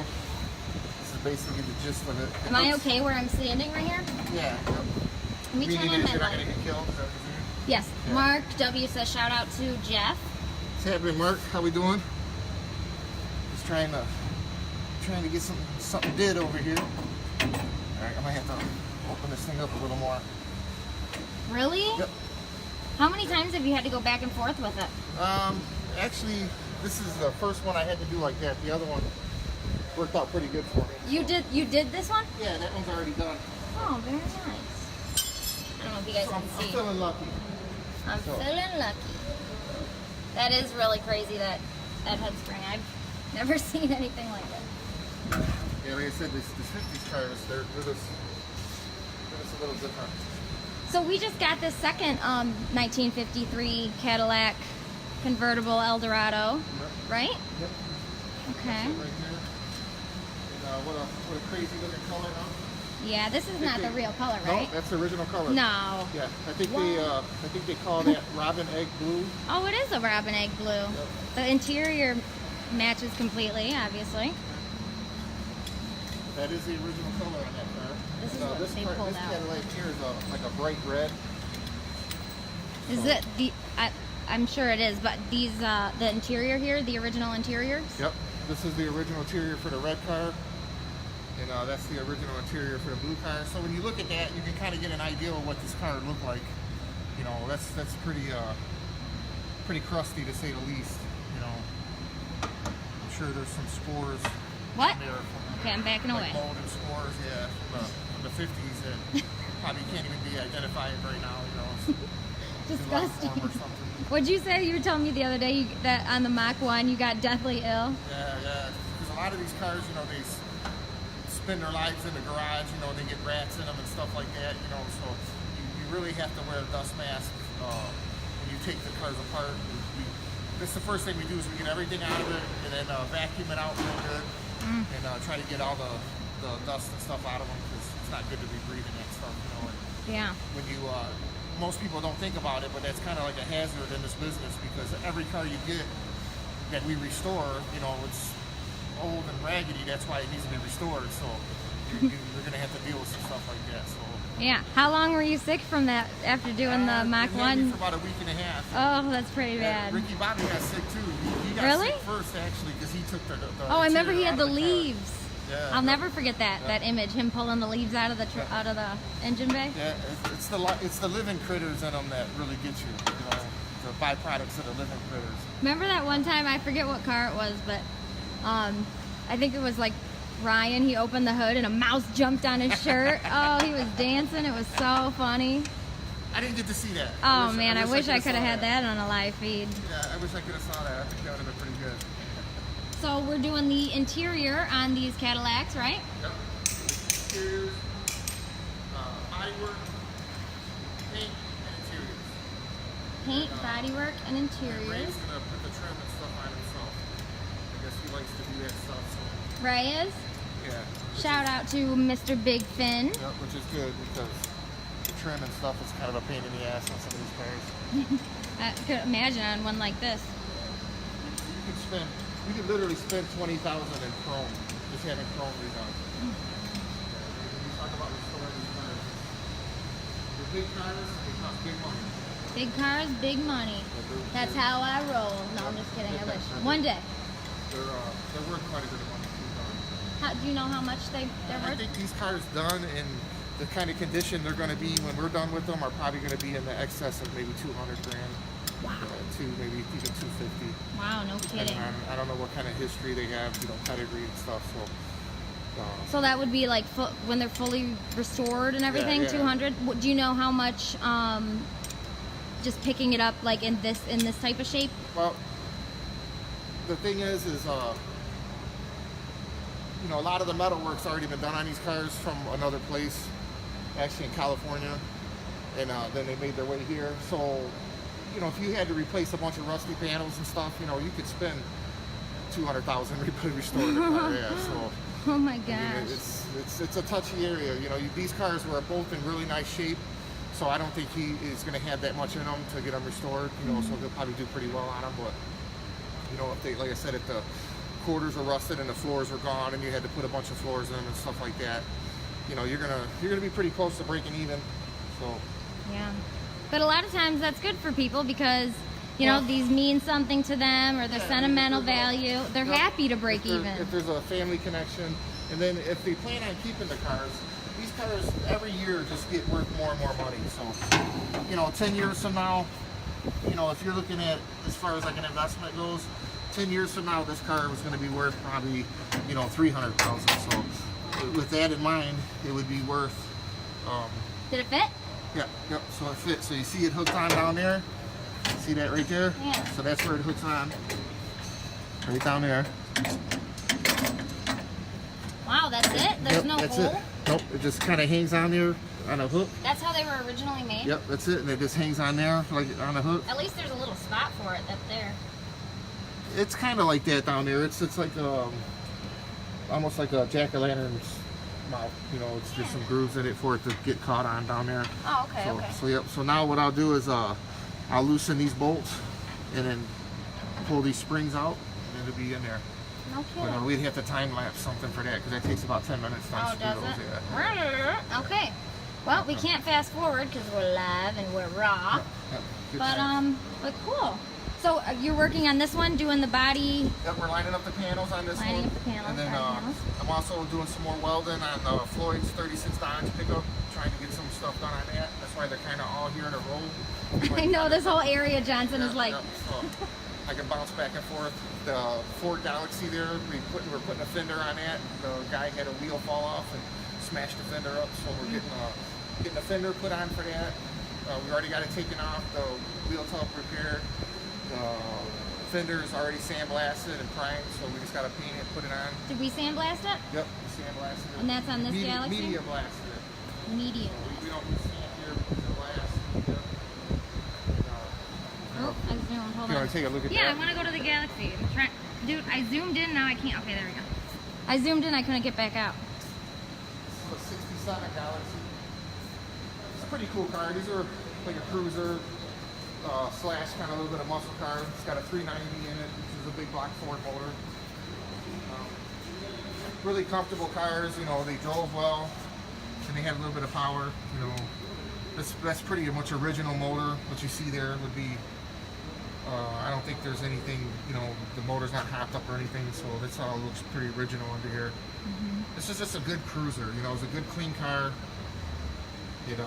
This is basically the gist of it. Am I okay where I'm standing right here? Yeah. Yep. Let me turn Meaning on is my you're not light. gonna get killed. Is that what you're saying? Yes. Yeah. Mark W says shout out to Jeff. What's happening, Mark? How we doing? Just trying to get something did over here. All right, I might have to open this thing up a little more. Really? Yep. How many times have you had to go back and forth with it? Actually, this is the first one I had to do like that. The other one worked out pretty good for me. You did this one? Yeah, that one's already done. Oh, very nice. I don't know if you guys So can I'm see. feeling lucky. I'm feeling lucky. That is really crazy, that head spring. I've never seen anything like that. Yeah, like I said, these 50s cars, they're just a little different. So we just got this second 1953 Cadillac convertible Eldorado, right? Yep. Okay. Right here. And what a crazy looking color, huh? Yeah, this is not the real color, No, right? that's the original color. No. Yeah, I think they call that robin egg blue. Oh, it is a robin egg blue. Yep. The interior matches completely, obviously. That is the original color on that car. This is And, what they car, pulled this out. Cadillac here is like a bright red. Is it the? I'm sure it is, but these the interior here, the original interiors. Yep, this is the original interior for the red car, and that's the original interior for the blue car. So when you look at that, you can kind of get an idea of what this car would look like. You know, that's pretty crusty to say the least. You know, I'm sure there's some spores What? in there from Okay, I'm backing like away. mold and spores, yeah, from the 50s that probably can't even be identified right now. You know, it's in life Disgusting. form or something. What'd you say? You were telling me the other day that on the Mach 1 you got deathly ill. Yeah, because a lot of these cars, you know, they spend their lives in the garage, you know, they get rats in them and stuff like that, you know, so you really have to wear a dust mask when you take the cars apart. That's the first thing we do is we get everything out of it and then vacuum it out real good and try to get all the dust and stuff out of them because it's not good to be breathing that stuff, you know. And Yeah. when you most people don't think about it, but that's kind of like a hazard in this business because every car you get that we restore, you know, it's old and raggedy. That's why it needs to be restored. So you're going to have to deal with some stuff like that. So Yeah. How long were you sick from that after doing the Mach it had me 1? for about a week and a half. Oh, that's pretty Yeah, bad. Ricky Bobby got sick too. He got Really? sick first actually because he took the Oh, I remember he interior had out the of car. leaves. Yeah, I'll yeah. never forget that image, him pulling the leaves out of the engine bay. Yeah, it's the living critters in them that really get you. You know, the byproducts of the living critters. Remember that one time, I forget what car it was, but I think it was like Ryan, he opened the hood and a mouse jumped on his shirt. Oh, he was dancing. It was so funny. I didn't get to see that. Oh man, I wish I coulda could have saw had that on a live feed. Yeah, I wish I could have saw that. I think that would have been pretty good. So we're doing the interior on these Cadillacs, right? Yep. Interiors, bodywork, paint, and interiors. Paint, bodywork, and And interiors. Ray's gonna put the trim and stuff on himself. I guess he likes to do that stuff. So Ray is. yeah. Shout out to Mr. Big Finn. Yep, which is good because the trim and stuff is kind of a pain in the ass on some of these cars. I could imagine on one like this. You could literally spend $20,000 in chrome, just having chrome redone. When you talk about restoring these cars, the big cars, they cost big money. Big cars, big money. That's how I roll. No, I'm just kidding. I wish. One day. They're worth quite a bit of money too, though. Do you know how much they're I worth? think these cars done in the kind of condition they're going to be when we're done with them are probably going to be in the excess of maybe $200,000. Wow. To maybe even $250,000. Wow, no kidding. I don't know what kind of history they have, you know, pedigree and stuff. So So that would be like when they're fully restored and everything, yeah. 200. Do you know how much? Just picking it up like in this type of shape. well, the thing is, you know, a lot of the metal work's already been done on these cars from another place, actually in California, and then they made their way here. So you know, if you had to replace a bunch of rusty panels and stuff, you know, you could spend $200,000 restoring the car. Yeah, so. Oh my I mean, gosh. it's a touchy area. You know, these cars were both in really nice shape, so I don't think he is going to have that much in them to get them restored. You know, so he'll probably do pretty well on them. But you know, if they, like I said, if the quarters were rusted and the floors were gone, and you had to put a bunch of floors in them and stuff like that, you know, you're gonna be pretty close to breaking even. So Yeah. But a lot of times that's good for people because, you know, these mean something to them or their sentimental value. They're happy to break even. If there's a family connection, and then if they plan on keeping the cars, these cars every year just get worth more and more money. So, you know, 10 years from now, you know, if you're looking at as far as like an investment goes, 10 years from now, this car was going to be worth probably, you know, $300,000. So, with that in mind, it would be worth. Did it fit? Yeah, yep. So it fits. So you see it hooked on down there. See that right there? Yeah. So that's where it hooks on. Right down there. Wow, that's it? There's no that's hole? it. Nope, it just kind of hangs on there on a hook. That's how they were originally made? Yep, that's it. And it just hangs on there like on a hook. At least there's a little spot for it up there. It's kind of like that down there. It's like almost like a jack-o'-lantern's mouth. You know, it's just some grooves in it for it to get caught on down there. Oh, okay, So, okay. so yep. So now what I'll do is I'll loosen these bolts and then pull these springs out, and it'll be in there. No But kidding. we'd have to time lapse something for that because that takes about 10 minutes to Oh, unscrew does those. it? Yeah. Okay. Well, we can't fast forward because we're live and we're raw. Yep, good But time. but cool. So you're working on this one, doing the body. Yep, we're lining up the panels on this Lining one. up the panels, And then body panels. I'm also doing some more welding on Floyd's 36 Dodge pickup, trying to get some stuff done on that. That's why they're kind of all here in a row. I know this whole area, Johnson, is Yeah, like. yep, so I can bounce back and forth. The Ford Galaxy there, we're putting a fender on that. The guy had a wheel fall off and smashed the fender up, so we're getting a fender put on for that. We already got it taken off, the wheel tub repaired. The fender is already sandblasted and primed, so we just got to paint it, put it on. Did we sandblast it? Yep, we sandblasted it. And that's on this Galaxy? Media blasted it. Medium. We don't use sand here because of glass. Yep. Oh, I zoomed. Hold You on. want to take a look at Yeah, that? I want to go to the Galaxy. I'm trying. Dude, I zoomed in. Now I can't. Okay, there we go. I zoomed in. I couldn't get back out. This is a 67 Galaxy. It's a pretty cool car. These are like a cruiser slash kind of a little bit of muscle car. It's got a 390 in it, which is a big block Ford motor. Really comfortable cars. You know, they drove well, and they had a little bit of power. You know, that's pretty much original motor. What you see there would be. I don't think there's anything, you know, the motor's not hopped up or anything, so this all looks pretty original under here. This is just a good cruiser, you know, it's a good clean car. It,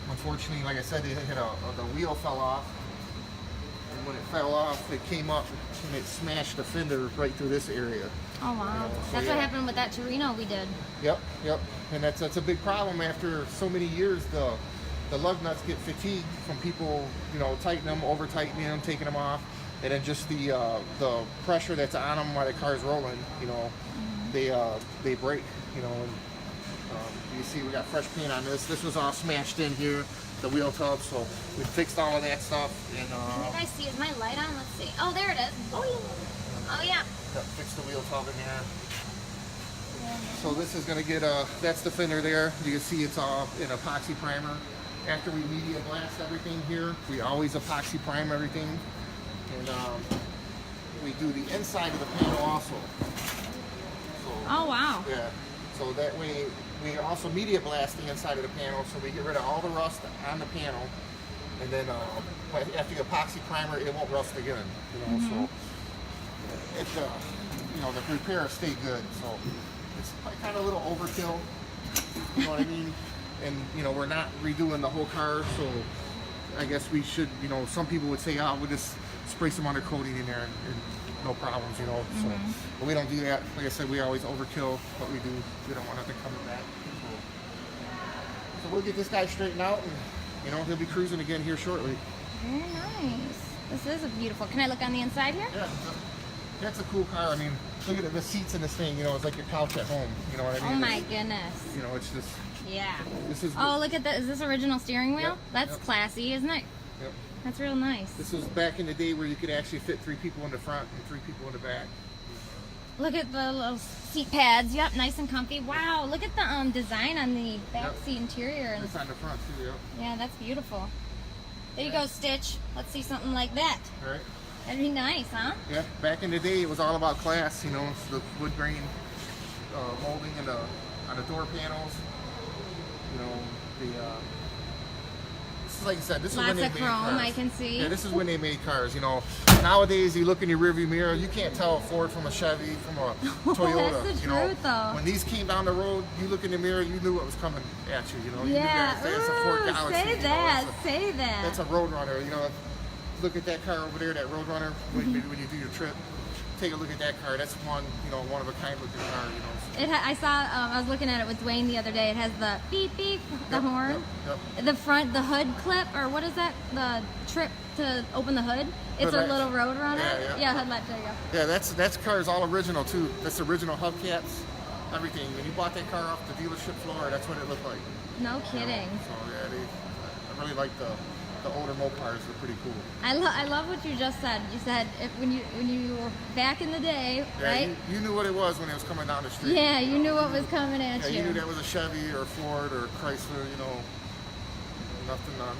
unfortunately, like I said, the wheel fell off, and when it fell off, it came up and it smashed the fender right through this area. Oh wow. So, That's yeah. what happened with that Torino we did. Yep, and that's a big problem after so many years. The lug nuts get fatigued from people, you know, tightening them, over tightening them, taking them off, and then just the pressure that's on them while the car's rolling, you know, they break, you know. And you see we got fresh paint on this. This was all smashed in here, the wheel tub, so we fixed all of that stuff. And Can you guys see? Is my light on? Let's see. Oh, there it is. Oh yeah. Oh yeah. fixed the wheel tub in there. So this is gonna get that's the fender there. You can see it's all in epoxy primer. After we media blast everything here, we always epoxy prime everything, and we do the inside of the panel also. So, Oh wow. yeah. So that way we also media blast the inside of the panel, so we get rid of all the rust on the panel, and then after the epoxy primer, it won't rust again. You know, so it you know, the repairs stay good. So it's kind of a little overkill. You know what I mean? And, you know, we're not redoing the whole car, so I guess we should, you know, some people would say, oh, we'll just spray some undercoating in there and no problems, you know. So, but we don't do that. Like I said, we always overkill what we do. We don't want nothing coming back. So we'll get this guy straightened out, and, you know, he'll be cruising again here shortly. Very nice. This is a beautiful. Can I look on the inside here? Yeah, that's a cool car. I mean, look at the seats in this thing, you know, it's like your couch at home. You know what I mean? Oh my goodness. You know, it's just, Yeah. this is... Oh, look at that. Is this original steering wheel? Yep, That's yep. classy, isn't it? Yep. That's real nice. This was back in the day where you could actually fit 3 people in the front and 3 people in the back. Look at the little seat pads. Yep, nice and comfy. Wow, look at the design on the back Yep. seat interior. It's on the front too, yep. Yeah, that's beautiful. There you go, Stitch. Let's see something like that. All right. That'd be nice, huh? Yeah, back in the day, it was all about class. You know, it's the wood grain molding and on the door panels. You know, this is like I said. This is when Lots they of made chrome, cars. I can see. Yeah, this is when they made cars. You know, nowadays you look in your rearview mirror, you can't tell a Ford from a Chevy from a Toyota. That's the you know, truth, though. when these came down the road, you look in the mirror, you knew what was coming at you. You know, you Yeah. knew that it's a Ford Ooh, Galaxy. say you know, that. it's a- Say that. That's a Roadrunner. You know, look at that car over there, that Roadrunner. When you do your trip, take a look at that car. That's one, you know, one of a kind looking car. You know. I saw. I was looking at it with Dwayne the other day. It has the beep beep, the Yep, horn, yep. the front, the hood clip, or what is that? The trip to open the hood. It's Hood a little latch. Roadrunner. Yeah. Hood latch. There you go. Yeah, that's car's all original too. That's original hubcaps, everything. When you bought that car off the dealership floor, that's what it looked like. No kidding. So yeah, I really like the older Mopars. They're pretty cool. I love what you just said. You said when you were back in the day, Yeah, right? you knew what it was when it was coming down the street. Yeah, you knew what was coming at Yeah, you. you knew that was a Chevy or a Ford or a Chrysler. You know,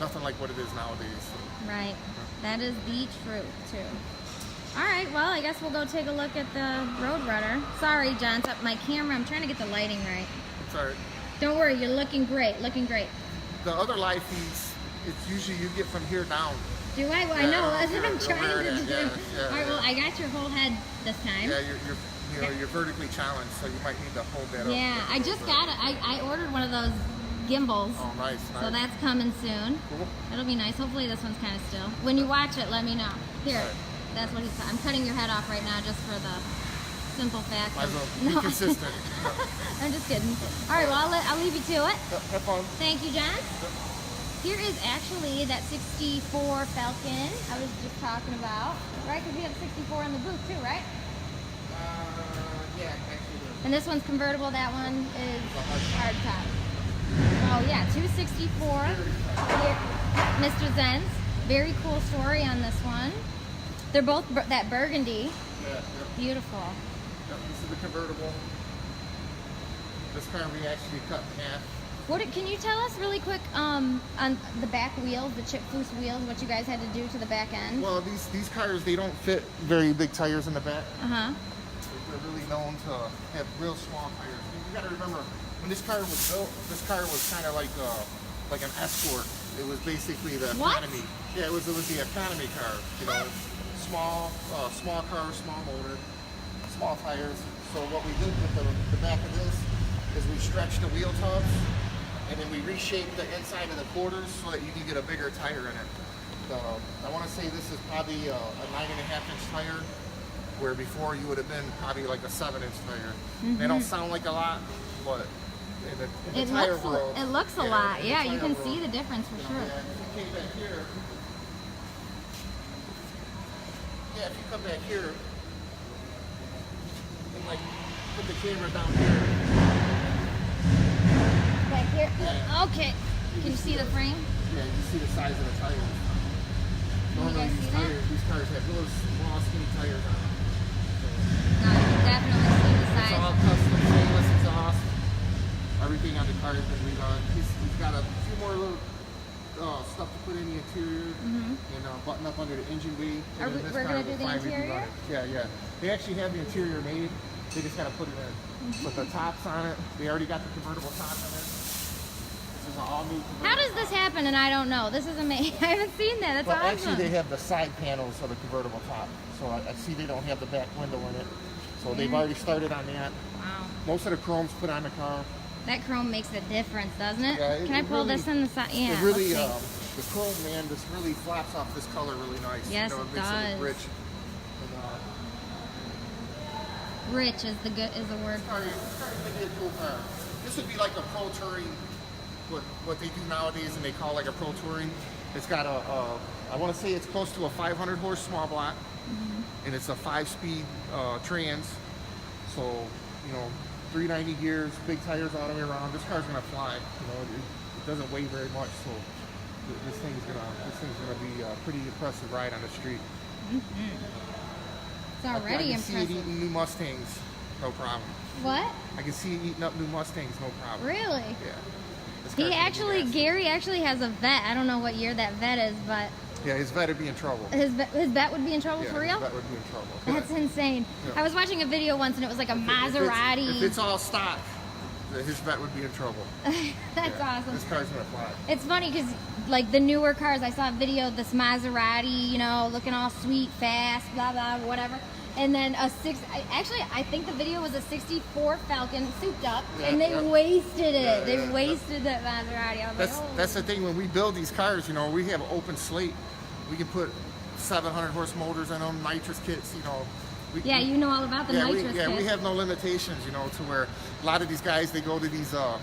nothing like what it is nowadays. Right. That is the truth too. All right. Well, I guess we'll go take a look at the Roadrunner. Sorry, John. It's up my camera. I'm trying to get the lighting right. It's all right. Don't worry. You're looking great. Looking great. The other live feeds, it's usually you get from here down. Do I? Well, I know. That's what I'm yeah, trying to do. yeah, All right. Well, I got your whole head this time. Yeah, you're vertically challenged, so you might need to hold that up. Yeah, I just got it. I ordered one of those gimbals. Oh, nice. So that's coming soon. Cool. It'll be nice. Hopefully this one's kind of still. When you watch it, let me know. Here, All right. that's what he's. I'm cutting your head off right now just for the simple fact. Might as well No. be consistent. I'm just kidding. All right, well I'll leave you to it. Have fun. Thank you, John. Here is actually that 64 Falcon I was just talking about, right? Because we have 64 in the booth too, right? Yeah, actually. And this one's convertible. That one is hardtop. Oh yeah, 264. Here, Mr. Zen's. Very cool story on this one. They're both that burgundy. Yeah. Beautiful. Yep, this is the convertible. This car we actually cut in half. Can you tell us really quick on the back wheels, the chip foose wheels, what you guys had to do to the back end? Well, these cars, they don't fit very big tires in the back. Uh-huh. They're really known to have real small tires. You got to remember, when this car was built, this car was kind of like an Escort. It was basically the What? economy. Yeah, it was the economy car. You know, small car, small motor, small tires. So what we did with the back of this is we stretched the wheel tubs, and then we reshaped the inside of the quarters so that you can get a bigger tire in it. I want to say this is probably a 9.5-inch tire, where before you would have been probably like a 7-inch tire. They don't sound like a lot, but in the tire world, it looks a yeah, lot. in the Yeah, you tire can world, see the difference for sure. Yeah, if you came back here, if you come back here, and like put the camera down here. Back here. Yeah. Okay. Can you see the frame? Yeah, you see the size of the tires. Normally guys see that? these cars have really small, skinny tires on them. No, you can definitely see the It's all size. custom stainless exhaust. Everything on the car has been redone. He's got a few more little stuff to put in the interior and button up under the engine bay. Are we- we're gonna do the interior? Yeah. They actually have the interior made. They just gotta put it in. Put the tops on it. They already got the convertible top on it. This is an all new convertible. How does this happen and I don't know? This is amazing. I haven't seen that. That's Well, awesome. actually, they have the side panels of the convertible top. So I see they don't have the back window in it. So they've already started on that. Wow. Most of the chrome's put on the car. That chrome makes a difference, doesn't it? Yeah, Can I pull really- this in the side? Yeah. It really, let's see. the chrome, man, this really flaps off this color really nice. Yes, you know, it makes does. it look rich. And, Rich is the word. car is a cool car. This would be like a pro touring, what they do nowadays, and they call like a pro touring. It's got I want to say it's close to a 500 horse small block, and it's a 5-speed trans. So, you know, 390 gears, big tires all the way around. This car's gonna fly. You know, it doesn't weigh very much, so this thing's gonna be a pretty impressive ride on the street. It's already I can see it impressive. eating new Mustangs, no problem. What? I can see it eating up new Mustangs, no problem. Really? Yeah. This car's He gonna be actually, nasty. Gary actually has a vet. I don't know what year that vet is, but Yeah, his vet would be in trouble. his vet would be in trouble Yeah, for his real? vet would be in trouble. That's insane. Yeah. I was watching a video once and it was like a Maserati. If it's all stock, his vet would be in trouble. That's Yeah, awesome. This car's gonna fly. It's funny because, like, the newer cars, I saw a video of this Maserati, you know, looking all sweet, fast, blah, blah, whatever. And then I think the video was a 64 Falcon souped up, and they wasted it. Yeah, they yeah, wasted that Maserati. I was like, oh. That's the thing, when we build these cars, you know, we have an open slate. We can put 700 horse motors in them, nitrous kits, you know. Yeah, you know all about the nitrous kit. we have no limitations, you know, to where a lot of these guys, they go to these car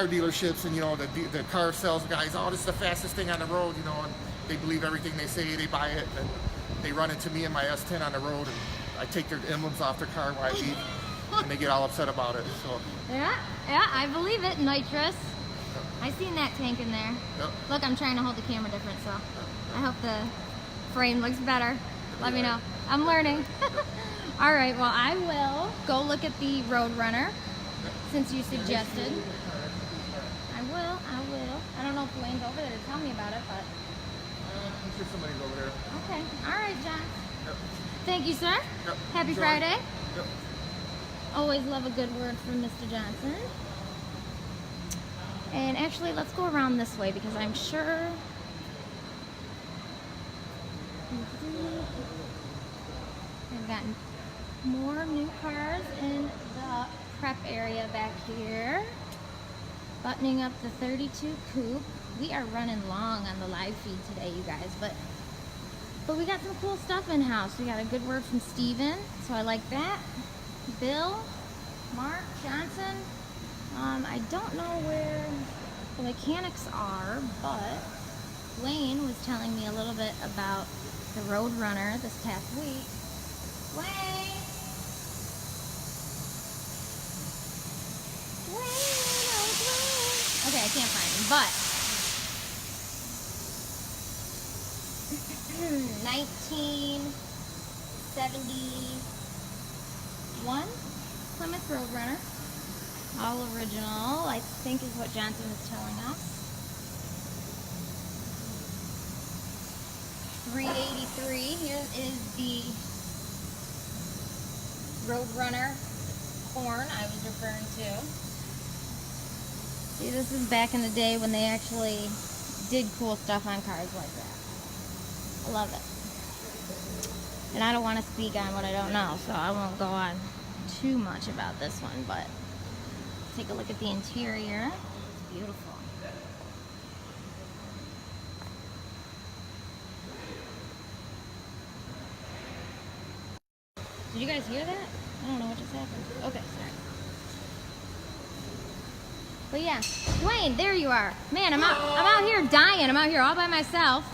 dealerships and, you know, the car sales guys, oh, this is the fastest thing on the road, you know, and they believe everything they say, they buy it, and they run into me and my S10 on the road, and I take their emblems off their car while I leave, and they get all upset about it. So Yeah, I believe it, nitrous. I seen that tank in there. Yep. Look, I'm trying to hold the camera different, so I hope the frame looks better. Let me know. I'm learning. All right, well, I will go look at the Roadrunner since you suggested. I will. I don't know if Wayne's over there to tell me about it, but I'm sure somebody's over there. okay. All right, John. Yep. Thank you, sir. Yep. Happy Enjoy. Friday. Yep. Always love a good word from Mr. Johnson. And actually, let's go around this way because I'm sure I've gotten more new cars in the prep area back here. Buttoning up the 32 coupe. We are running long on the live feed today, you guys, but we got some cool stuff in house. We got a good word from Steven, so I like that. Bill, Mark, Johnson. I don't know where the mechanics are, but Wayne was telling me a little bit about the Roadrunner this past week. Wayne! Okay, I can't find him, but 1971 Plymouth Roadrunner. All original, I think is what Johnson was telling us. 383. Here is the Roadrunner horn I was referring to. See, this is back in the day when they actually did cool stuff on cars like that. I love it. And I don't want to speak on what I don't know, so I won't go on too much about this one, but take a look at the interior. It's beautiful. Did you guys hear that? I don't know what just happened. Okay, sorry. But yeah, Wayne, there you are. Man, I'm out here dying. I'm out here all by myself.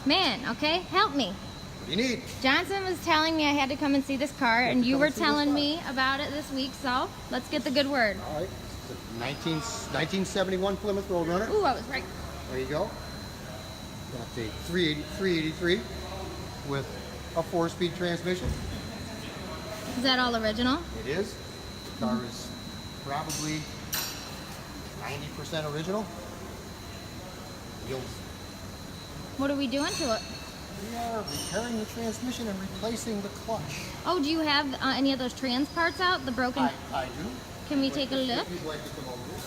Man, okay, help me. What do you need? Johnson was telling me I had to come and see this car, and you were telling me about it this week, so let's get the good word. All right. It's a 1971 Plymouth Roadrunner. Ooh, I was right. There you go. Got the 383 with a 4-speed transmission. Is that all original? It is. The car is probably 90% original. What are we doing to it? We are repairing the transmission and replacing the clutch. Oh, do you have any of those trans parts out? The broken... I do. Can we take a look? If you'd like to come over here.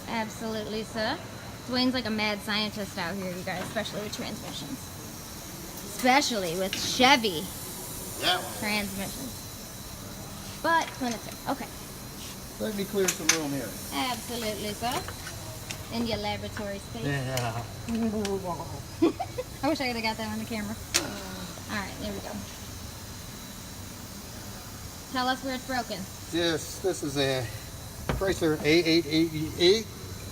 Absolutely, sir. Dwayne's like a mad scientist out here, you guys, especially with transmissions. Especially with Chevy transmissions. But, Plymouth, okay. Let me clear some room here. Absolutely, sir. In your laboratory space. Yeah. I wish I could have got that on the camera. Alright, there we go. Tell us where it's broken. This is a Chrysler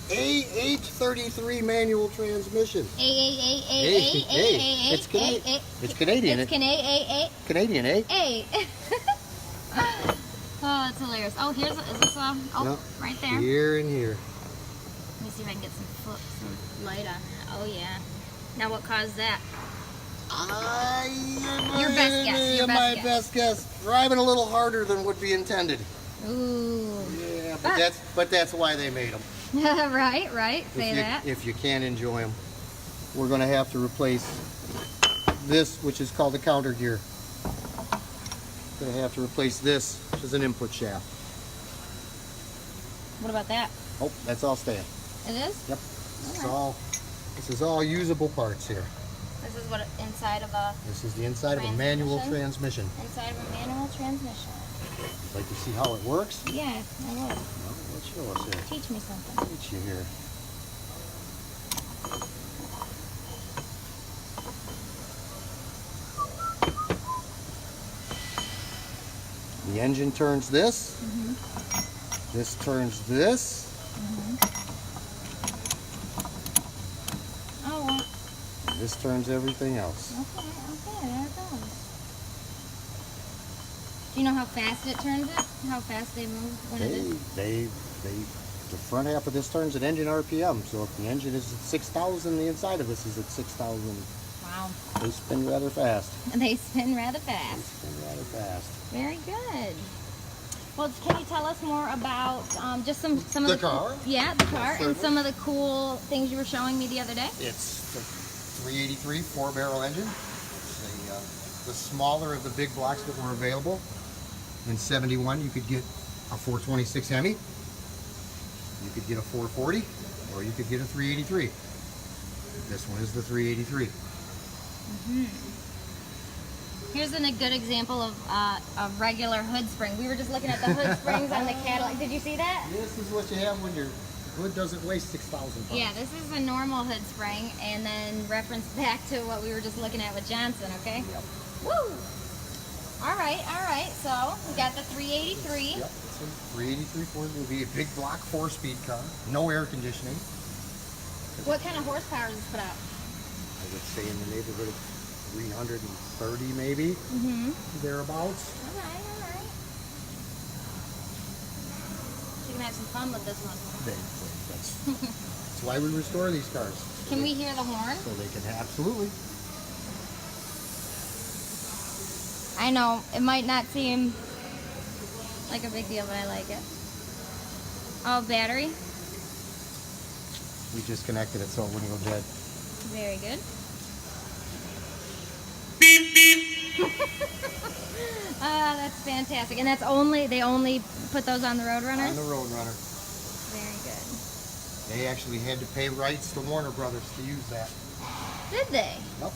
A833 manual transmission. It's Canadian. It's Canadian, eh? A. Oh, that's hilarious. Oh, is this oh, No, right there. Here and here. Let me see if I can get some light on that. Oh yeah. Now what caused that? Your best guess. Your my best guess. best guess. Driving a little harder than would be intended. Ooh. Yeah, but that's why they made them. right. Say that. If you can't enjoy them, we're going to have to replace this, which is called the counter gear. Going to have to replace this, which is an input shaft. What about that? Oh, that's all staying. It is? Yep. Okay. This is all usable parts here. This is what inside of a This is the inside of a manual transmission. inside of a manual transmission. Like to see how it works? Yeah, I would. Well, let's show us here. Teach me something. Teach you here. The engine turns this. This turns this. Oh, well. This turns everything else. Okay, there it goes. Do you know how fast it turns it? How fast they move when it is? The front half of this turns at engine RPM. So if the engine is at 6,000, the inside of this is at 6,000. Wow. They spin rather fast. They spin rather fast. Very good. Well, can you tell us more about just some of The car? Yeah, the car, and certainly. some of the cool things you were showing me the other day? It's the 383 4-barrel engine. It's the smaller of the big blocks that were available. In 71, you could get a 426 Hemi, you could get a 440, or you could get a 383. This one is the 383. Here's a good example of a regular hood spring. We were just looking at the hood springs on the Cadillac. Did you see that? This is what you have when your hood doesn't weigh 6,000 pounds. Yeah, this is a normal hood spring, and then reference back to what we were just looking at with Johnson, okay? Yep. Woo! All right. So we got the 383. Yep, it's a 383 Ford. It will be a big block 4-speed car, no air conditioning. What kind of horsepower does this put out? I would say in the neighborhood of 330 maybe, thereabouts. All right. So you can have some fun with this one. That's why we restore these cars. Can we hear the horn? So they can, absolutely. I know, it might not seem like a big deal, but I like it. Oh, battery? We just connected it so it wouldn't go dead. Very good. That's fantastic. And that's they only put those on the Roadrunner? On the Roadrunner. Very good. They actually had to pay rights to Warner Brothers to use that. Did they? Nope.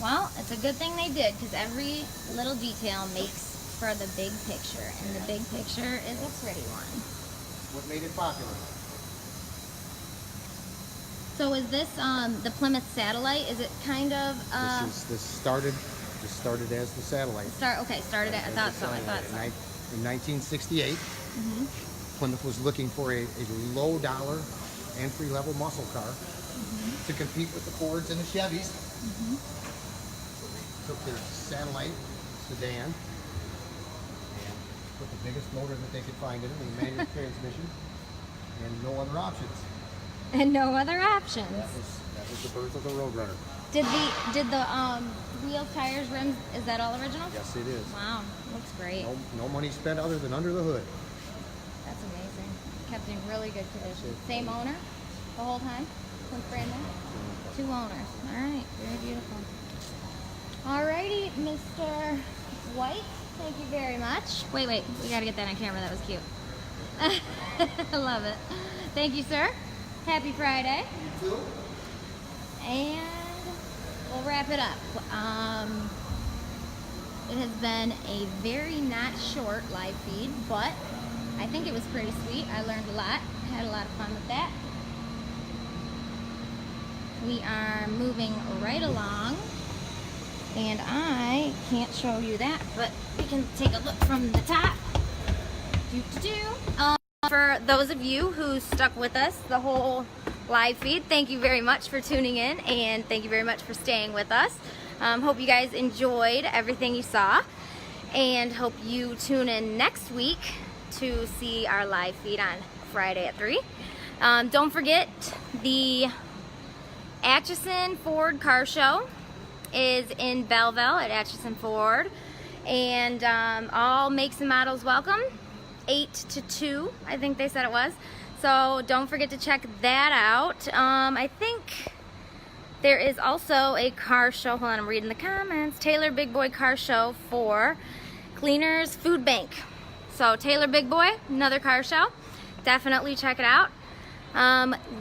Well, it's a good thing they did, because every little detail makes for the big picture, and the big picture is a pretty one. What made it popular? So is this the Plymouth Satellite? Is it kind of This started as the Satellite. started at, I thought so. In 1968, Plymouth was looking for a low dollar entry-level muscle car to compete with the Fords and the Chevys. Took their Satellite sedan and put the biggest motor that they could find in it, a manual transmission, and no other options. And no other options. That was the birth of the Roadrunner. Did the wheels, tires, rims, is that all original? Yes, it is. Wow, looks great. No money spent other than under the hood. That's amazing. Kept in really good condition. Same owner the whole time? Since brand new? 2 owners. All right, very beautiful. Alrighty, Mr. White, thank you very much. Wait, we gotta get that on camera, that was cute. I love it. Thank you, sir. Happy Friday. You too? And we'll wrap it up. It has been a very not short live feed, but I think it was pretty sweet. I learned a lot, had a lot of fun with that. We are moving right along. And I can't show you that, but we can take a look from the top. For those of you who stuck with us the whole live feed, thank you very much for tuning in, and thank you very much for staying with us. Hope you guys enjoyed everything you saw, and hope you tune in next week to see our live feed on Friday at 3. Don't forget, the Atchison Ford Car Show is in Belleville at Atchison Ford, and all makes and models welcome, 8 to 2, I think they said it was. So don't forget to check that out. I think there is also a car show, hold on, I'm reading the comments, Taylor Big Boy Car Show for Cleaners Food Bank. So Taylor Big Boy, another car show, definitely check it out.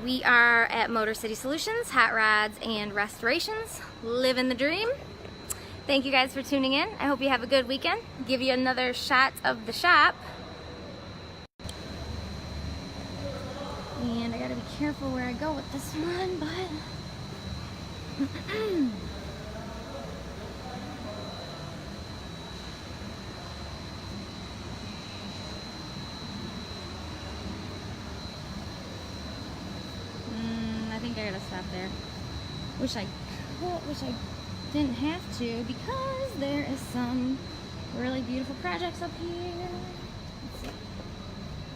We are at Motor City Solutions, Hot Rods and Restorations, living the dream. Thank you guys for tuning in. I hope you have a good weekend. Give you another shot of the shop. And I gotta be careful where I go with this one, but I think I gotta stop there. Wish I didn't have to, because there is some really beautiful projects up here. Let's see.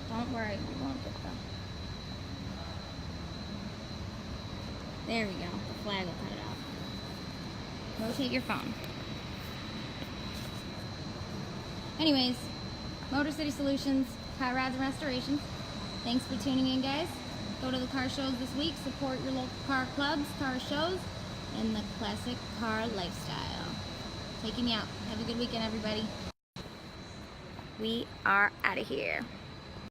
Don't worry, we won't get them. There we go. The flag will cut it out. Rotate your phone. Anyways, Motor City Solutions, Hot Rods and Restorations. Thanks for tuning in, guys. Go to the car shows this week. Support your local car clubs, car shows, and the classic car lifestyle. Taking you out. Have a good weekend, everybody. We are out of here.